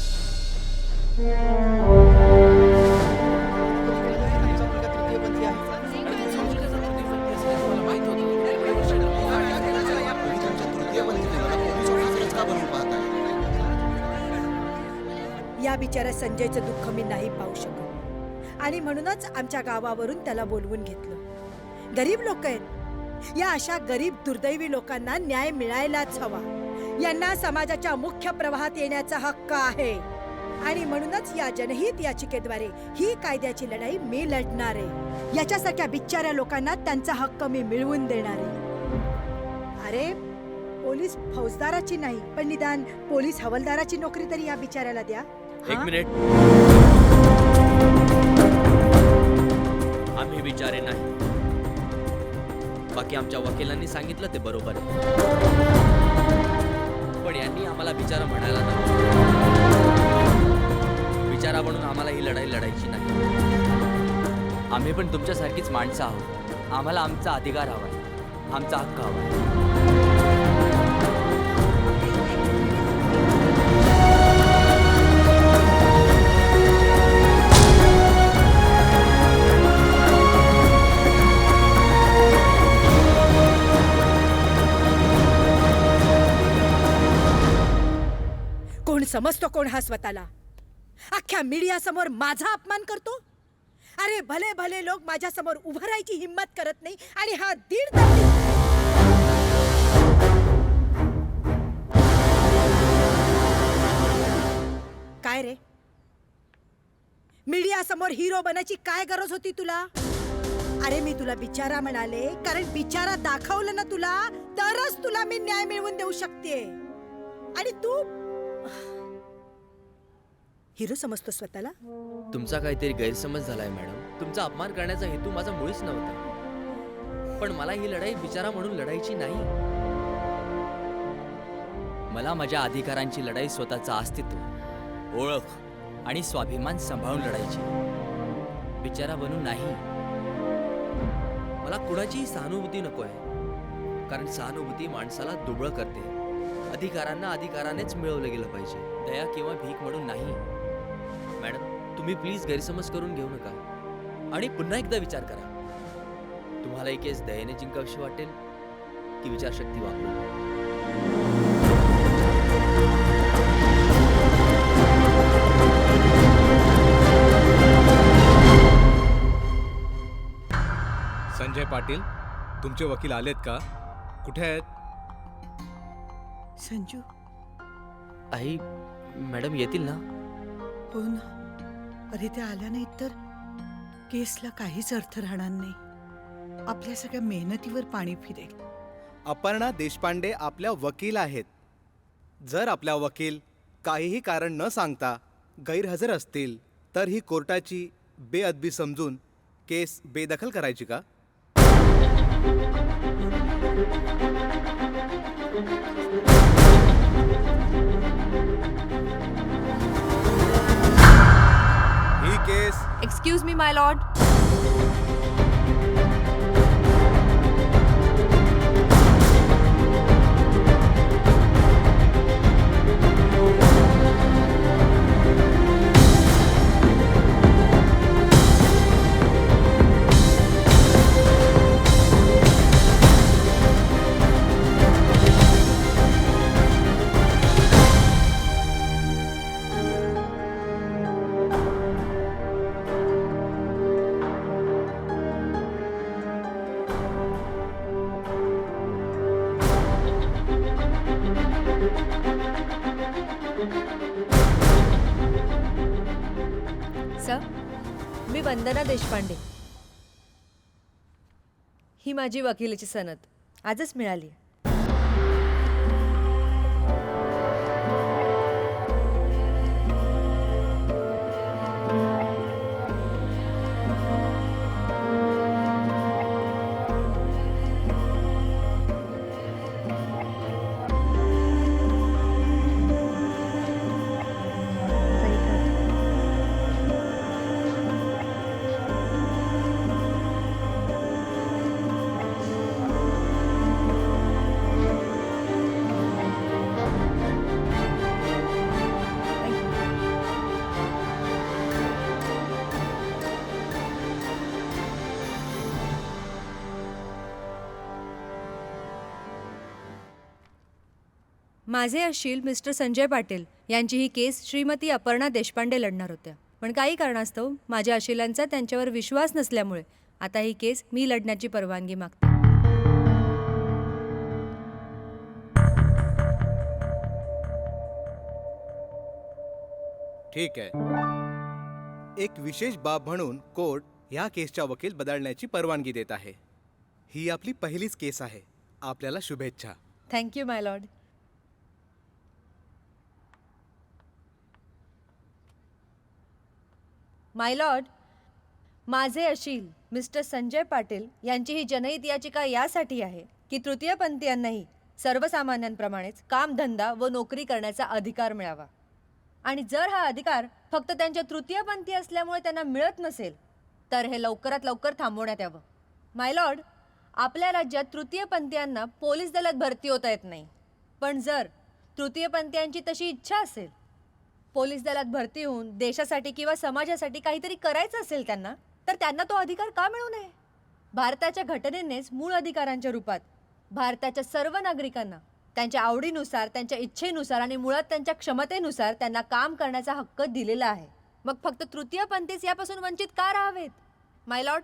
या बिचाऱ्या संजयचं दुःख मी नाही पाहू शकत आणि म्हणूनच आमच्या गावावरून त्याला बोलवून घेतलं. गरीब लोक आहेत. या अशा गरीब दुर्दैवी लोकांना न्याय मिळायलाच हवा. यांना समाजाच्या मुख्य प्रवाहात येण्याचा हक्क आहे. आणि म्हणूनच या जनहित याचिकेद्वारे ही कायद्याची लढाई मी लढणार आहे. याच्यासारख्या बिचाऱ्या लोकांना त्यांचा हक्क मी मिळवून देणार आहे. अरे पोलीस फौजदाराची नाही पण निदान पोलीस हवालदाराची नोकरी तरी या बिचाऱ्याला द्या. एक मिनिट. आम्ही बिचारे नाही. बाकी आमच्या वकिलांनी सांगितलं ते बरोबर आहे. पण यांनी आम्हाला बिचारा म्हणायला नको. बिचारा म्हणून आम्हाला ही लढाई लढायची नाही. आम्ही पण तुमच्यासारखीच माणसं आहोत. आम्हाला आमचा अधिकार हवाय, आमचा हक्क हवाय. कोण समजतो कोण हा स्वतःला? अख्ख्या मीडिया समोर माझा अपमान करतो. अरे भले भले लोक माझ्या समोर उभं राहायची हिंमत करत नाही आणि हा दीड तास. काय रे, मीडिया समोर हिरो बनायची काय गरज होती तुला? अरे मी तुला बिचारा म्हणाले कारण बिचारा दाखवलं ना तुला तरच तुला मी न्याय मिळवून देऊ शकते. आणि तू हिरो समजतो स्वतःला? तुमचा काहीतरी गैरसमज झालाय मॅडम. तुमचा अपमान करण्याचा हेतू माझा मुळीच नव्हता. पण मला ही लढाई बिचारा म्हणून लढायची नाही. मला माझ्या अधिकारांची लढाई स्वतःचं अस्तित्व, ओळख आणि स्वाभिमान सांभाळून लढायची, बिचारा बनून नाही. मला कुणाचीही सहानुभूती नको आहे. कारण सहानुभूती माणसाला दुबळं करते. अधिकारांना अधिकारानेच मिळवलं गेलं पाहिजे, दया किंवा भीक म्हणून नाही. मॅडम तुम्ही प्लीज गैरसमज करून घेऊ नका. आणि पुन्हा एकदा विचार करा. तुम्हाला ही केस दयेने जिंकावीशी वाटेल की विचारशक्ती वापरून? संजय पाटील, तुमचे वकील आलेत का? कुठे आहेत? संजू. आई, मॅडम येतील ना? हो ना. अरे ते आल्या नाहीत तर केसला काहीच अर्थ राहणार नाही. आपल्या सगळ्या मेहनतीवर पाणी फिरेल. अपर्णा देशपांडे आपल्या वकील आहेत. जर आपल्या वकील काहीही कारण न सांगता गैरहजर असतील तर ही कोर्टाची बेअदबी समजून केस बेदखल करायची का? ही केस. एक्सक्यूज मी माय लॉर्ड. सर, मी वंदना देशपांडे. ही माझी वकिलीची सनद आजच मिळाली. माझे अशील मिस्टर संजय पाटील यांची ही केस श्रीमती अपर्णा देशपांडे लढणार होत्या. पण काही कारणास्तव माझ्या अशिलांचा त्यांच्यावर विश्वास नसल्यामुळे आता ही केस मी लढण्याची परवानगी मागते. ठीक आहे. एक विशेष बाब म्हणून कोर्ट ह्या केसच्या वकील बदलण्याची परवानगी देत आहे. ही आपली पहिलीच केस आहे. आपल्याला शुभेच्छा. थँक्यू माय लॉर्ड. माय लॉर्ड, माझे अशील मिस्टर संजय पाटील यांची ही जनहित याचिका यासाठी आहे की तृतीयपंथीयांनाही सर्वसामान्यांप्रमाणेच कामधंदा व नोकरी करण्याचा अधिकार मिळावा. आणि जर हा अधिकार फक्त त्यांच्या तृतीयपंथी असल्यामुळे त्यांना मिळत नसेल तर हे लवकरात लवकर थांबवण्यात यावं. माय लॉर्ड, आपल्या राज्यात तृतीयपंथीयांना पोलीस दलात भरती होता येत नाही. पण जर तृतीयपंथीयांची तशी इच्छा असेल, पोलीस दलात भरती होऊन देशासाठी किंवा समाजासाठी काहीतरी करायचं असेल त्यांना, तर त्यांना तो अधिकार का मिळू नये? भारताच्या घटनेनेच मूळ अधिकारांच्या रूपात भारताच्या सर्व नागरिकांना त्यांच्या आवडीनुसार, त्यांच्या इच्छेनुसार आणि मुळात त्यांच्या क्षमतेनुसार त्यांना काम करण्याचा हक्क दिलेला आहे. मग फक्त तृतीयपंथीच यापासून वंचित का राहावेत? माय लॉर्ड,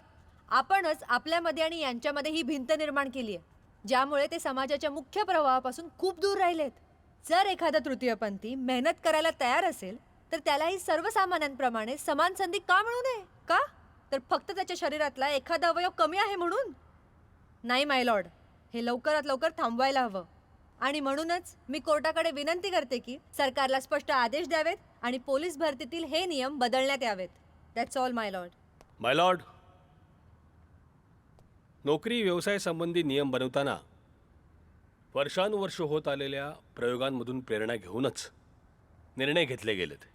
आपणच आपल्यामध्ये आणि यांच्यामध्ये ही भिंत निर्माण केली आहे, ज्यामुळे ते समाजाच्या मुख्य प्रवाहापासून खूप दूर राहिलेत. जर एखादा तृतीयपंथी मेहनत करायला तयार असेल तर त्यालाही सर्वसामान्यांप्रमाणे समान संधी का मिळू नये? का? तर फक्त त्याच्या शरीरातला एखादा अवयव कमी आहे म्हणून? नाही माय लॉर्ड, हे लवकरात लवकर थांबवायला हवं. आणि म्हणूनच मी कोर्टाकडे विनंती करते की सरकारला स्पष्ट आदेश द्यावेत आणि पोलीस भरतीतील हे नियम बदलण्यात यावेत. That's all my Lord. My Lord, नोकरी व्यवसाय संबंधी नियम बनवताना वर्षानुवर्ष होत आलेल्या प्रयोगांमधून प्रेरणा घेऊनच निर्णय घेतले गेलेत.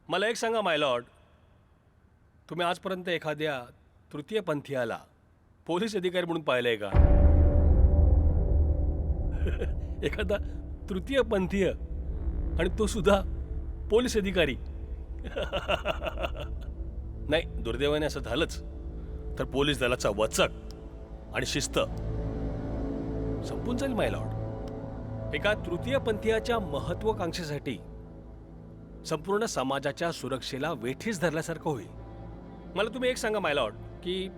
मला एक सांगा माय लॉर्ड, तुम्ही आजपर्यंत एखाद्या तृतीयपंथीयाला पोलीस अधिकारी म्हणून पाहिलंय का? एखादा तृतीयपंथीय आणि तो सुद्धा पोलीस अधिकारी? नाही, दुर्दैवाने असं झालंच तर पोलीस दलाचा वचक आणि शिस्त संपून जाईल माय लॉर्ड. एका तृतीयपंथीयाच्या महत्वाकांक्षेसाठी संपूर्ण समाजाच्या सुरक्षेला वेठीस धरल्यासारखं होईल. मला तुम्ही एक सांगा माय लॉर्ड, की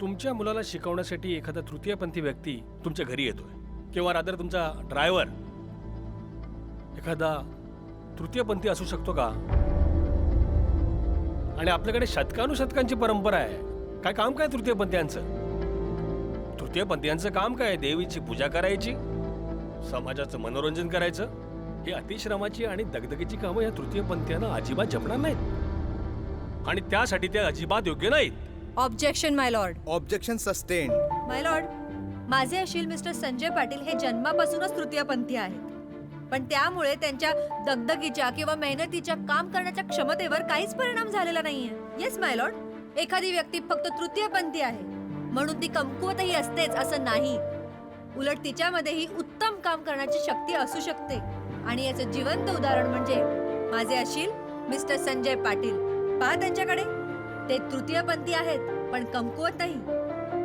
तुमच्या मुलाला शिकवण्यासाठी एखादा तृतीयपंथी व्यक्ती तुमच्या घरी येतोय किंवा रादर तुमचा ड्रायव्हर एखादा तृतीयपंथी असू शकतो का? आणि आपल्याकडे शतकानुशतकांची परंपरा आहे. काय काम काय तृतीयपंथीयांचं? तृतीयपंथीयांचं काम काय? देवीची पूजा करायची, समाजाचं मनोरंजन करायचं. ही अतिश्रमाची आणि दगदगीची कामं या तृतीयपंथीयांना अजिबात जमणार नाहीत आणि त्यासाठी ते अजिबात योग्य नाहीत. Objection my lord. Objection sustained. My lord, माझे अशील मिस्टर संजय पाटील हे जन्मापासूनच तृतीयपंथी आहेत, पण त्यामुळे त्यांच्या दगदगीच्या किंवा मेहनतीच्या काम करण्याच्या क्षमतेवर काहीच परिणाम झालेला नाहीये. येस माय लॉर्ड, एखादी व्यक्ती फक्त तृतीयपंथी आहे म्हणून ती कमकुवतही असतेच असं नाही. उलट तिच्यामध्येही उत्तम काम करण्याची शक्ती असू शकते. आणि याचं जिवंत उदाहरण म्हणजे माझे अशील मिस्टर संजय पाटील. पहा त्यांच्याकडे, ते तृतीयपंथी आहेत पण कमकुवत नाही.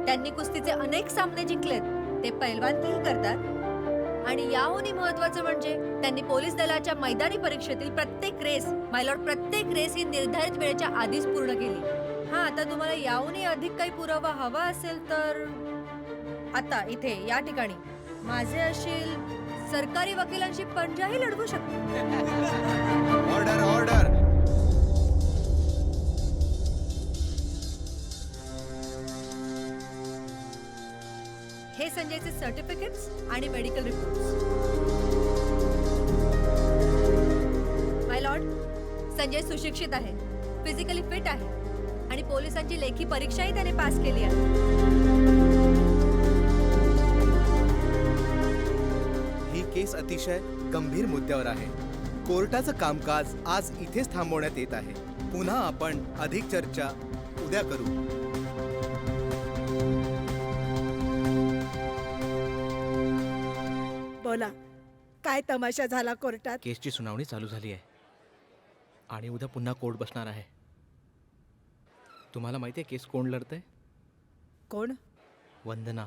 त्यांनी कुस्तीचे अनेक सामने जिंकलेत, ते पैलवानकीही करतात आणि याहूनही महत्वाचं म्हणजे त्यांनी पोलीस दलाच्या मैदानी परीक्षेतील प्रत्येक रेस, माय लॉर्ड, प्रत्येक रेस ही निर्धारित वेळेच्या आधीच पूर्ण केली. हा, आता तुम्हाला याहूनही अधिक काही पुरावा हवा असेल तर आता इथे या ठिकाणी माझे अशील सरकारी वकिलांशी पंजाही लढवू शकतो. Order order. हे संजयचे सर्टिफिकेट्स आणि मेडिकल रिपोर्ट्स. माय लॉर्ड, संजय सुशिक्षित आहे, फिजिकली फिट आहे आणि पोलिसांची लेखी परीक्षाही त्याने पास केली आहे. ही केस अतिशय गंभीर मुद्द्यावर आहे. कोर्टाचं कामकाज आज इथेच थांबवण्यात येत आहे. पुन्हा आपण अधिक चर्चा उद्या करू. बोला, काय तमाशा झाला कोर्टात? केसची सुनावणी चालू झाली आहे आणि उद्या पुन्हा कोर्ट बसणार आहे. तुम्हाला माहिती आहे केस कोण लढतंय? कोण? वंदना.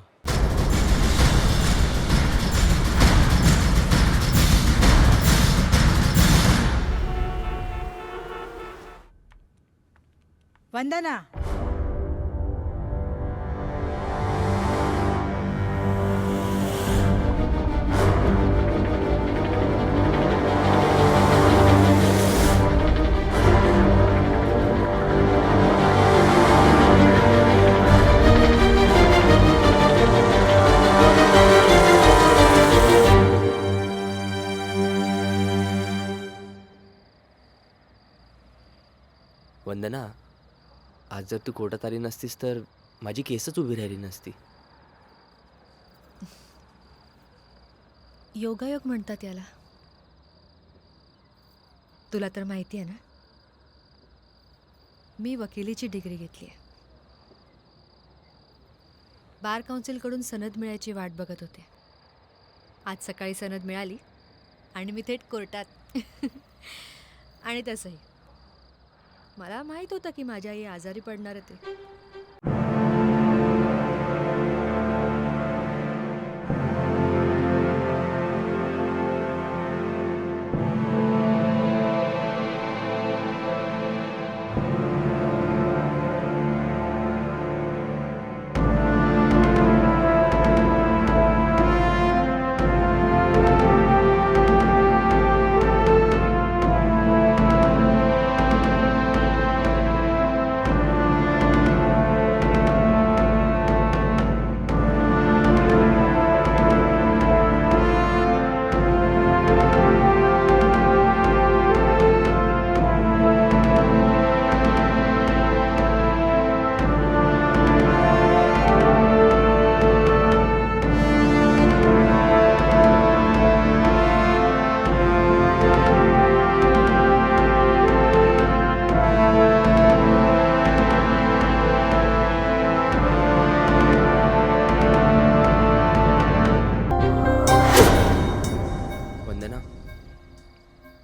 वंदना, वंदना, आज जर तू कोर्टात आली नसतीस तर माझी केसच उभी राहिली नसती. योगायोग म्हणतात याला. तुला तर माहिती आहे ना, मी वकिलीची डिग्री घेतली आहे. बार काउन्सिलकडून सनद मिळायची वाट बघत होते. आज सकाळी सनद मिळाली आणि मी थेट कोर्टात. आणि तसंही मला माहीत होतं की माझी आई आजारी पडणार आहे ते.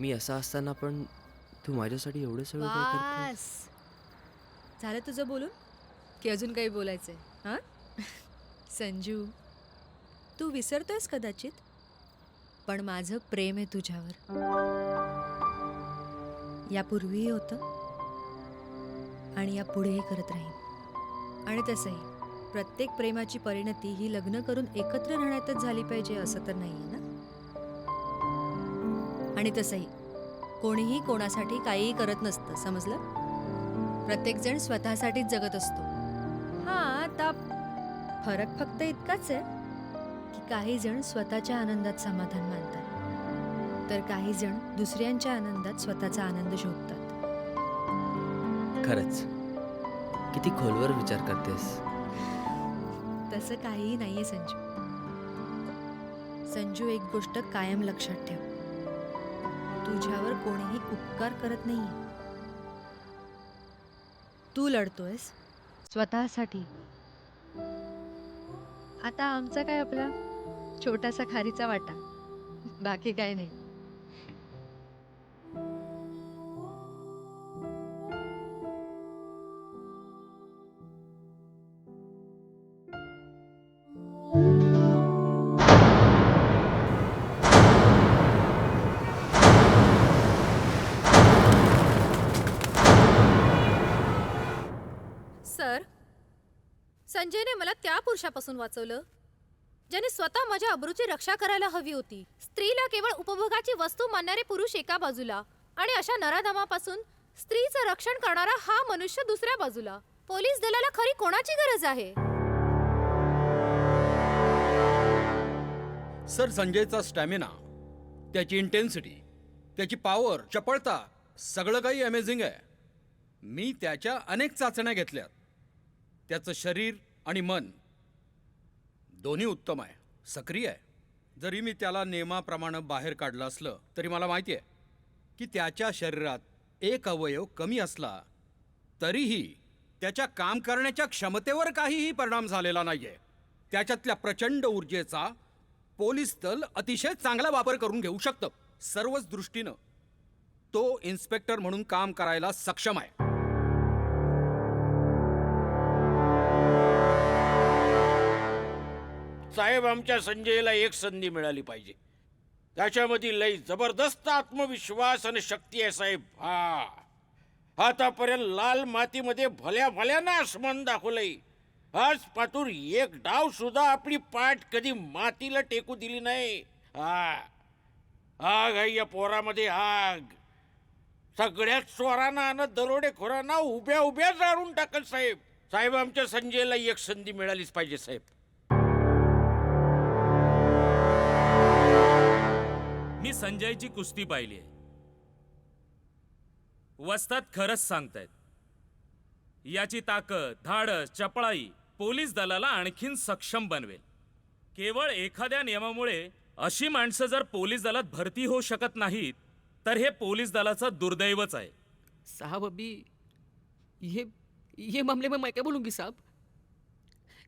मी असा असताना पण तू माझ्यासाठी एवढं सगळं काय करते? बस झालं तुझं बोलून की अजून काही बोलायचंय? हां संजू, तू विसरतोयस कदाचित, पण माझं प्रेम आहे तुझ्यावर. यापूर्वीही होतं आणि यापुढेही करत राहीन. आणि तसंही प्रत्येक प्रेमाची परिणती ही लग्न करून एकत्र राहण्यातच झाली पाहिजे असं तर नाहीये ना. आणि तसंही कोणीही कोणासाठी काहीही करत नसतं, समजलं? प्रत्येक जण स्वतःसाठीच जगत असतो. हां, आता फरक फक्त इतकाच आहे की काही जण स्वतःच्या आनंदात समाधान मानतात, तर काही जण दुसऱ्यांच्या आनंदात स्वतःचा आनंद शोधतात. खरंच किती खोलवर विचार करतेस. तसं काहीही नाहीये संजू. संजू, एक गोष्ट कायम लक्षात ठेव, तुझ्यावर कोणीही उपकार करत नाहीये. तू लढतोयस स्वतःसाठी. आता आमचा काय, आपला छोटासा खारीचा वाटा, बाकी काय नाही. सर, संजयने मला त्या पुरुषापासून वाचवलं ज्याने स्वतः माझ्या अब्रूची रक्षा करायला हवी होती. स्त्रीला केवळ उपभोगाची वस्तू मानणारे पुरुष एका बाजूला आणि अशा नराधमापासून स्त्रीचं रक्षण करणारा हा मनुष्य दुसऱ्या बाजूला. पोलीस दलाला खरी कोणाची गरज आहे? सर, संजयचा स्टॅमिना, त्याची इंटेन्सिटी, त्याची पॉवर, चपळता, सगळं काही अमेझिंग आहे. मी त्याच्या अनेक चाचण्या घेतल्यात. त्याचं शरीर आणि मन दोन्ही उत्तम आहे, सक्रिय आहे. जरी मी त्याला नियमाप्रमाणे बाहेर काढलं असलं तरी मला माहिती आहे की त्याच्या शरीरात एक अवयव कमी असला तरीही त्याच्या काम करण्याच्या क्षमतेवर काहीही परिणाम झालेला नाहीये. त्याच्यातल्या प्रचंड ऊर्जेचा पोलीस दल अतिशय चांगला वापर करून घेऊ शकतं. सर्वच दृष्टीनं तो इन्स्पेक्टर म्हणून काम करायला सक्षम आहे. साहेब, आमच्या संजयला एक संधी मिळाली पाहिजे. त्याच्यामध्ये लई जबरदस्त आत्मविश्वास आणि शक्ती आहे साहेब. आतापर्यंत लाल मातीमध्ये भल्या भल्यानं आसमान दाखवलंय. आज पातूर एक डाव सुद्धा आपली पाठ कधी मातीला टेकू दिली नाही. आग आहे या पोरामध्ये, आग. सगळ्याच चोरांना आणि दरोडेखोरांना उभ्या उभ्या जाळून टाकल साहेब. साहेब, आमच्या संजयला एक संधी मिळालीच पाहिजे साहेब. मी संजयची कुस्ती पाहिली आहे. वस्तात खरंच सांगतायत, याची ताकद, धाडस, चपळाई पोलीस दलाला आणखीन सक्षम बनवेल. केवळ एखाद्या नियमामुळे अशी माणसं जर पोलीस दलात भरती होऊ शकत नाहीत तर हे पोलीस दलाचं दुर्दैवच आहे. साहब अभी ये मामले में मैं क्या बोलूँगी साहब.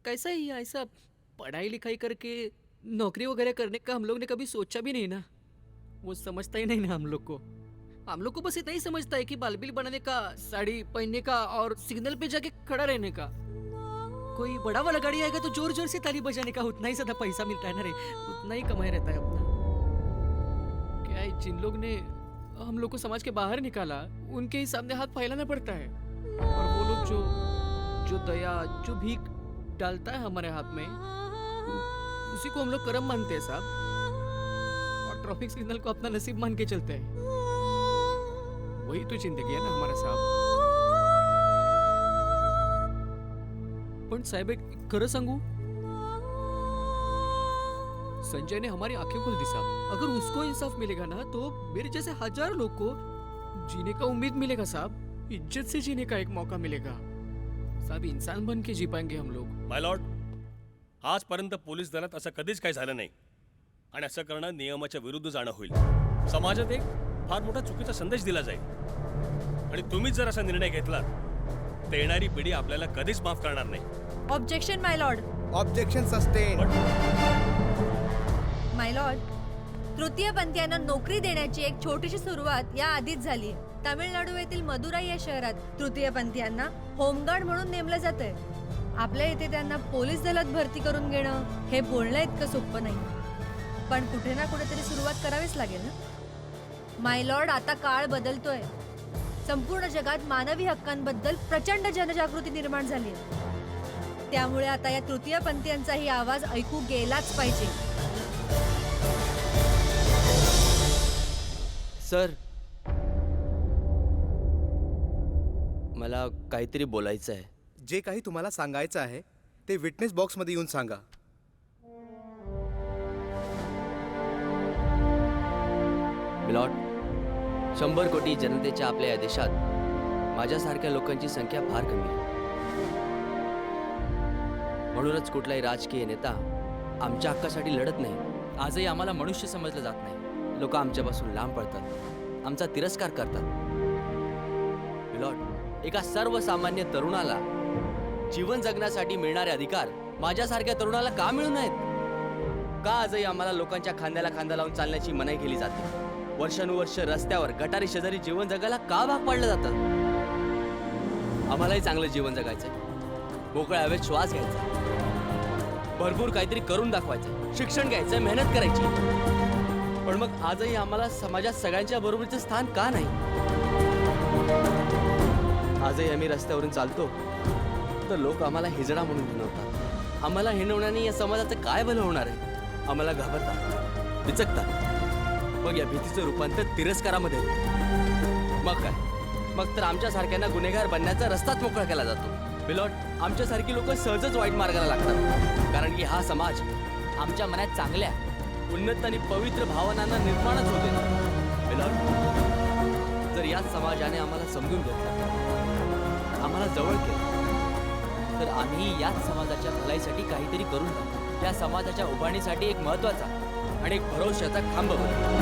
कैसा है ये ऐसा पढ़ाई लिखाई करके नौकरी वगैरह करने का हम लोग ने कभी सोचा भी नहीं ना. वो समझता ही नहीं ना हम लोग को बस इतना ही समझता है कि बालबिल बनाने का, साड़ी पहनने का और सिग्नल पे जाके खड़ा रहने का. कोई बड़ा वाला गाड़ी आएगा तो जोर जोर से ताली बजाने का, उतना ही ज्यादा पैसा मिलता है ना रे, उतना ही कमाई रहता है अपना. क्या है, जिन लोग ने हम लोग को समाज के बाहर निकाला उनके ही सामने हाथ फैलाना पड़ता है. और वो लोग जो दया, जो भीख डालता है हमारे हाथ में, उसी को हम लोग कर्म मानते हैं साहब. और ट्रैफिक सिग्नल को अपना नसीब मान के चलते हैं. वही तो जिंदगी है ना हमारा साहब. पण साहेब एक खरं सांगू, संजय ने हमारी आंखें खोल दी साहब. अगर उसको इंसाफ मिलेगा ना तो मेरे जैसे हजारों लोग को जीने का उम्मीद मिलेगा साहब. इज्जत से जीने का एक मौका मिलेगा साहब. इंसान बन के जी पाएंगे हम लोग. माय लॉर्ड, आजपर्यंत पोलीस दलात असं कधीच काही झालं नाही आणि असं करणं नियमाच्या विरुद्ध जाणं होईल. समाजात एक फार मोठा चुकीचा संदेश दिला जाईल आणि तुम्हीच जर असा निर्णय घेतला तर येणारी पिढी आपल्याला कधीच माफ करणार नाही. Objection my lord. Objection sustain. My lord, तृतीयपंथीयांना नोकरी देण्याची एक छोटीशी सुरुवात या आधीच झाली. तामिळनाडू येथील मदुराई या शहरात तृतीयपंथीयांना होमगार्ड म्हणून नेमलं जातंय. आपल्या इथे त्यांना पोलीस दलात भरती करून घेणं हे बोलणं इतकं सोपं नाही, पण कुठे ना कुठेतरी सुरुवात करावीच लागेल ना. माय लॉर्ड, आता काळ बदलतोय. संपूर्ण जगात मानवी हक्कांबद्दल प्रचंड जनजागृती निर्माण झाली आहे. त्यामुळे आता या तृतीयपंथीयांचाही आवाज ऐकू गेलाच पाहिजे. सर, मला काहीतरी बोलायचं आहे. जे काही तुम्हाला सांगायचं आहे ते विटनेस बॉक्समध्ये येऊन सांगा. मिलॉर्ड, 100 कोटी जनतेच्या आपल्या या देशात माझ्यासारख्या लोकांची संख्या फार कमी आहे. म्हणूनच कुठलाही राजकीय नेता आमच्या हक्कासाठी लढत नाही. आजही आम्हाला मनुष्य समजलं जात नाही. लोक आमच्यापासून लांब पडतात, आमचा तिरस्कार करतात. मिलॉर्ड, एका सर्वसामान्य तरुणाला जीवन जगण्यासाठी मिळणारे अधिकार माझ्यासारख्या तरुणाला का मिळू नयेत? का आजही आम्हाला लोकांच्या खांद्याला खांदा लावून चालण्याची मनाई केली जाते? वर्षानुवर्ष रस्त्यावर गटारी शेजारी जीवन जगायला का भाग पाडलं जातं? आम्हालाही चांगलं जीवन जगायचंय, मोकळ्या हवेत श्वास घ्यायचा, भरपूर काहीतरी करून दाखवायचं, शिक्षण घ्यायचं, मेहनत करायची. पण मग आजही आम्हाला समाजात सगळ्यांच्या बरोबरीचं स्थान का नाही? आजही आम्ही रस्त्यावरून चालतो तर लोक आम्हाला हिजडा म्हणून हिणवतात. आम्हाला हिणवण्याने या समाजाचं काय भलं होणार आहे? आम्हाला घाबरतात, बिचकतात. मग या भीतीचं रूपांतर तिरस्कारामध्ये होतं. मग काय? मग तर आमच्यासारख्यांना गुन्हेगार बनण्याचा रस्ताच मोकळा केला जातो. मिलॉर्ड, आमच्यासारखी लोक सहजच वाईट मार्गाला लागतात, कारण की हा समाज आमच्या मनात चांगल्या, उन्नत आणि पवित्र भावनांना निर्माणच होते. मिलॉर्ड, जर याच समाजाने आम्हाला समजून घेतलं, आम्हाला जवळ केलं, तर आम्ही याच समाजाच्या भलाईसाठी काहीतरी करून जातो. या समाजाच्या उभारणीसाठी एक महत्वाचा आणि एक भरोशाचा खांब बनतो.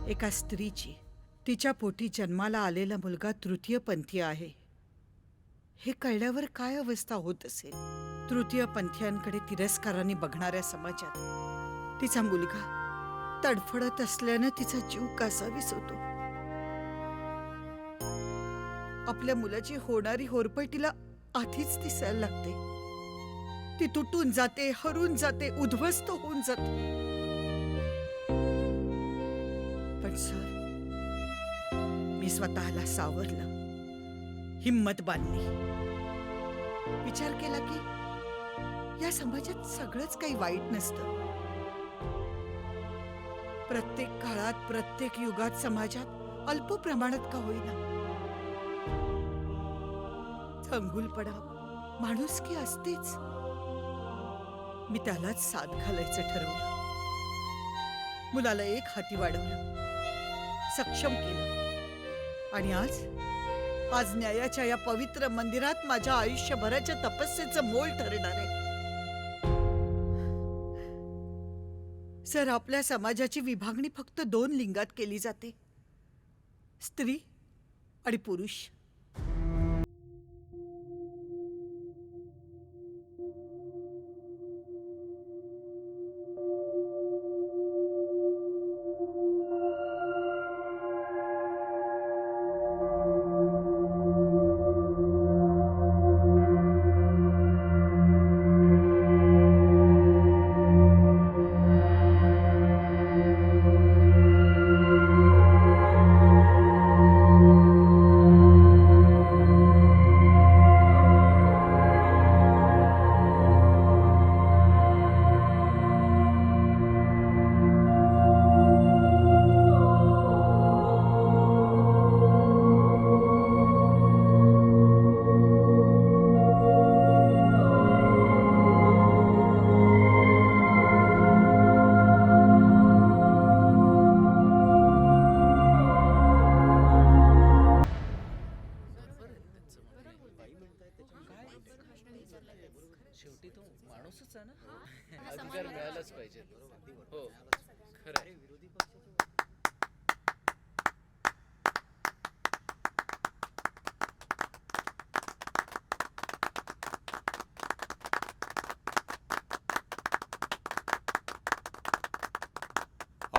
एका स्त्रीची तिच्या पोटी जन्माला आलेला मुलगा तृतीयपंथी आहे हे कळल्यावर काय अवस्था होत असेल? तृतीयपंथीयांकडे तिरस्काराने बघणाऱ्या समाजात तिचा मुलगा तडफडत असल्यानं तिचा जीव कसा विसवतो? आपल्या मुलाची होणारी होरपळ तिला आधीच दिसायला लागते. ती तुटून जाते, हरून जाते, उद्ध्वस्त होऊन जाते. पण सर, मी स्वतःला सावरलं, हिम्मत बांधली, विचार केला की या समाजात सगळंच काही वाईट नसतं. प्रत्येक काळात, प्रत्येक युगात समाजात अल्प प्रमाणात का होईना चंगुलपणा, माणुसकी असतेच. मी त्यालाच साथ घालायचं ठरवलं. मुलाला एक हाती वाढवलं, सक्षम केलं, आणि आज न्यायाच्या या पवित्र मंदिरात माझ्या आयुष्यभराच्या तपस्येचं मोल ठरणार आहे. सर, आपल्या समाजाची विभागणी फक्त 2 लिंगात केली जाते, स्त्री आणि पुरुष. शेवटी तो माणूसच आहे ना, अधिकार मिळालाच पाहिजे. हो, खरं आहे.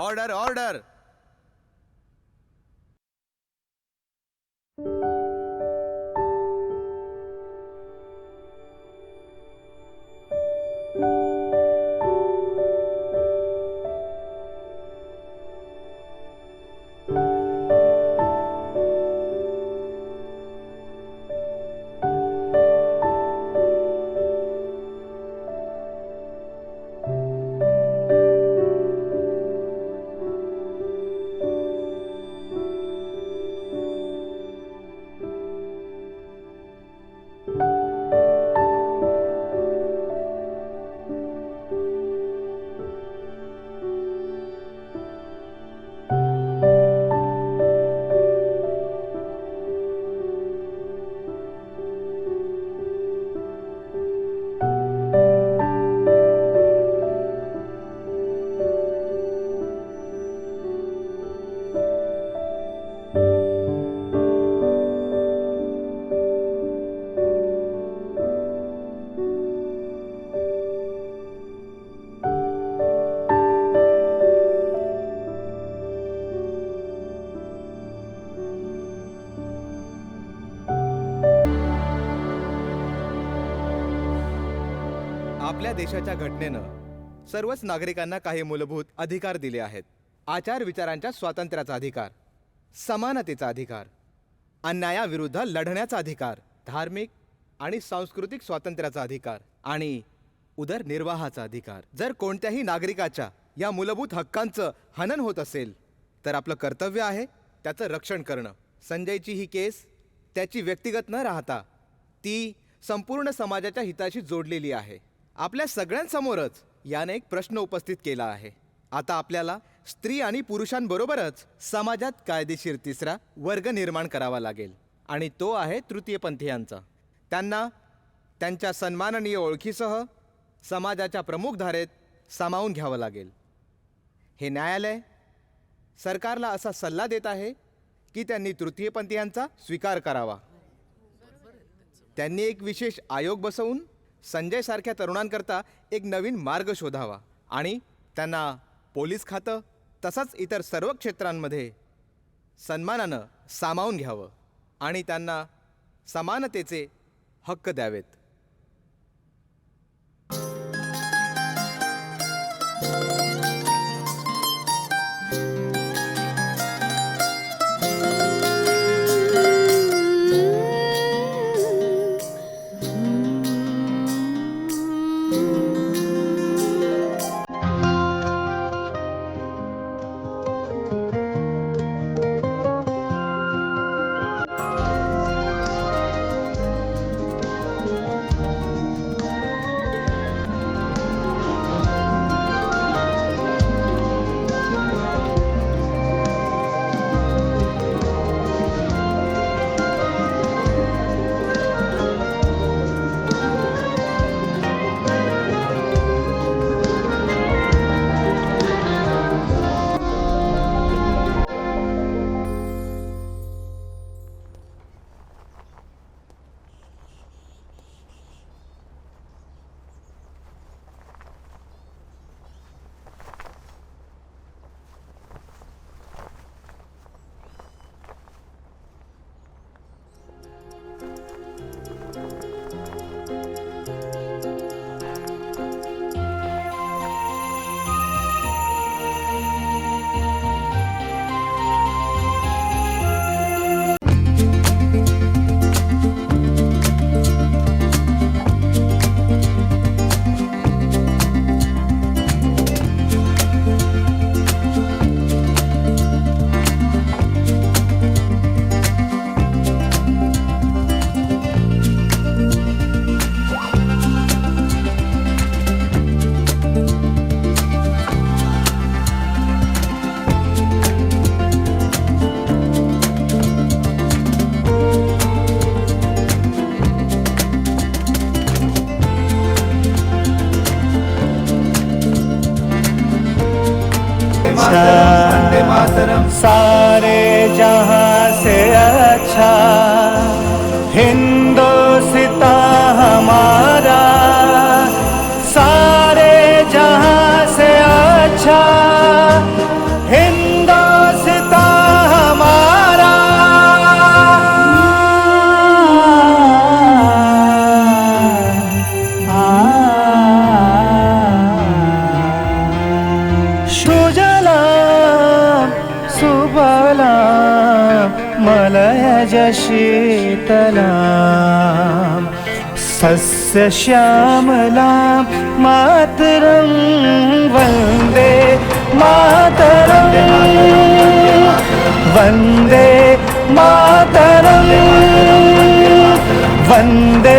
Order order. आपल्या देशाच्या घटनेनं सर्वच नागरिकांना काही मूलभूत अधिकार दिले आहेत. आचार विचारांच्या स्वातंत्र्याचा अधिकार, समानतेचा अधिकार, अन्यायाविरुद्ध लढण्याचा अधिकार, धार्मिक आणि सांस्कृतिक स्वातंत्र्याचा अधिकार आणि उदरनिर्वाहाचा अधिकार. जर कोणत्याही नागरिकाच्या या मूलभूत हक्कांचं हनन होत असेल तर आपलं कर्तव्य आहे त्याचं रक्षण करणं. संजयची ही केस त्याची व्यक्तिगत न राहता ती संपूर्ण समाजाच्या हिताशी जोडलेली आहे. आपल्या सगळ्यांसमोरच याने एक प्रश्न उपस्थित केला आहे. आता आपल्याला स्त्री आणि पुरुषांबरोबरच समाजात कायदेशीर तिसरा वर्ग निर्माण करावा लागेल आणि तो आहे तृतीयपंथीयांचा. त्यांना त्यांच्या सन्माननीय ओळखीसह समाजाच्या प्रमुख धारेत सामावून घ्यावं लागेल. हे न्यायालय सरकारला असा सल्ला देत आहे की त्यांनी तृतीयपंथीयांचा स्वीकार करावा. त्यांनी एक विशेष आयोग बसवून संजयसारख्या तरुणांकरता एक नवीन मार्ग शोधावा आणि त्यांना पोलीस खातं तसंच इतर सर्व क्षेत्रांमध्ये सन्मानानं सामावून घ्यावं आणि त्यांना समानतेचे हक्क द्यावेत. सारे जहां से अच्छा हिंदोस्तां हमारा, सारे जहां से अच्छा हिंदोस्तां हमारा। सुजलाम सुफलाम मलयज शीतलाम सस्यश्यामलां मातरं वन्दे मातरं वन्दे मातरं वन्दे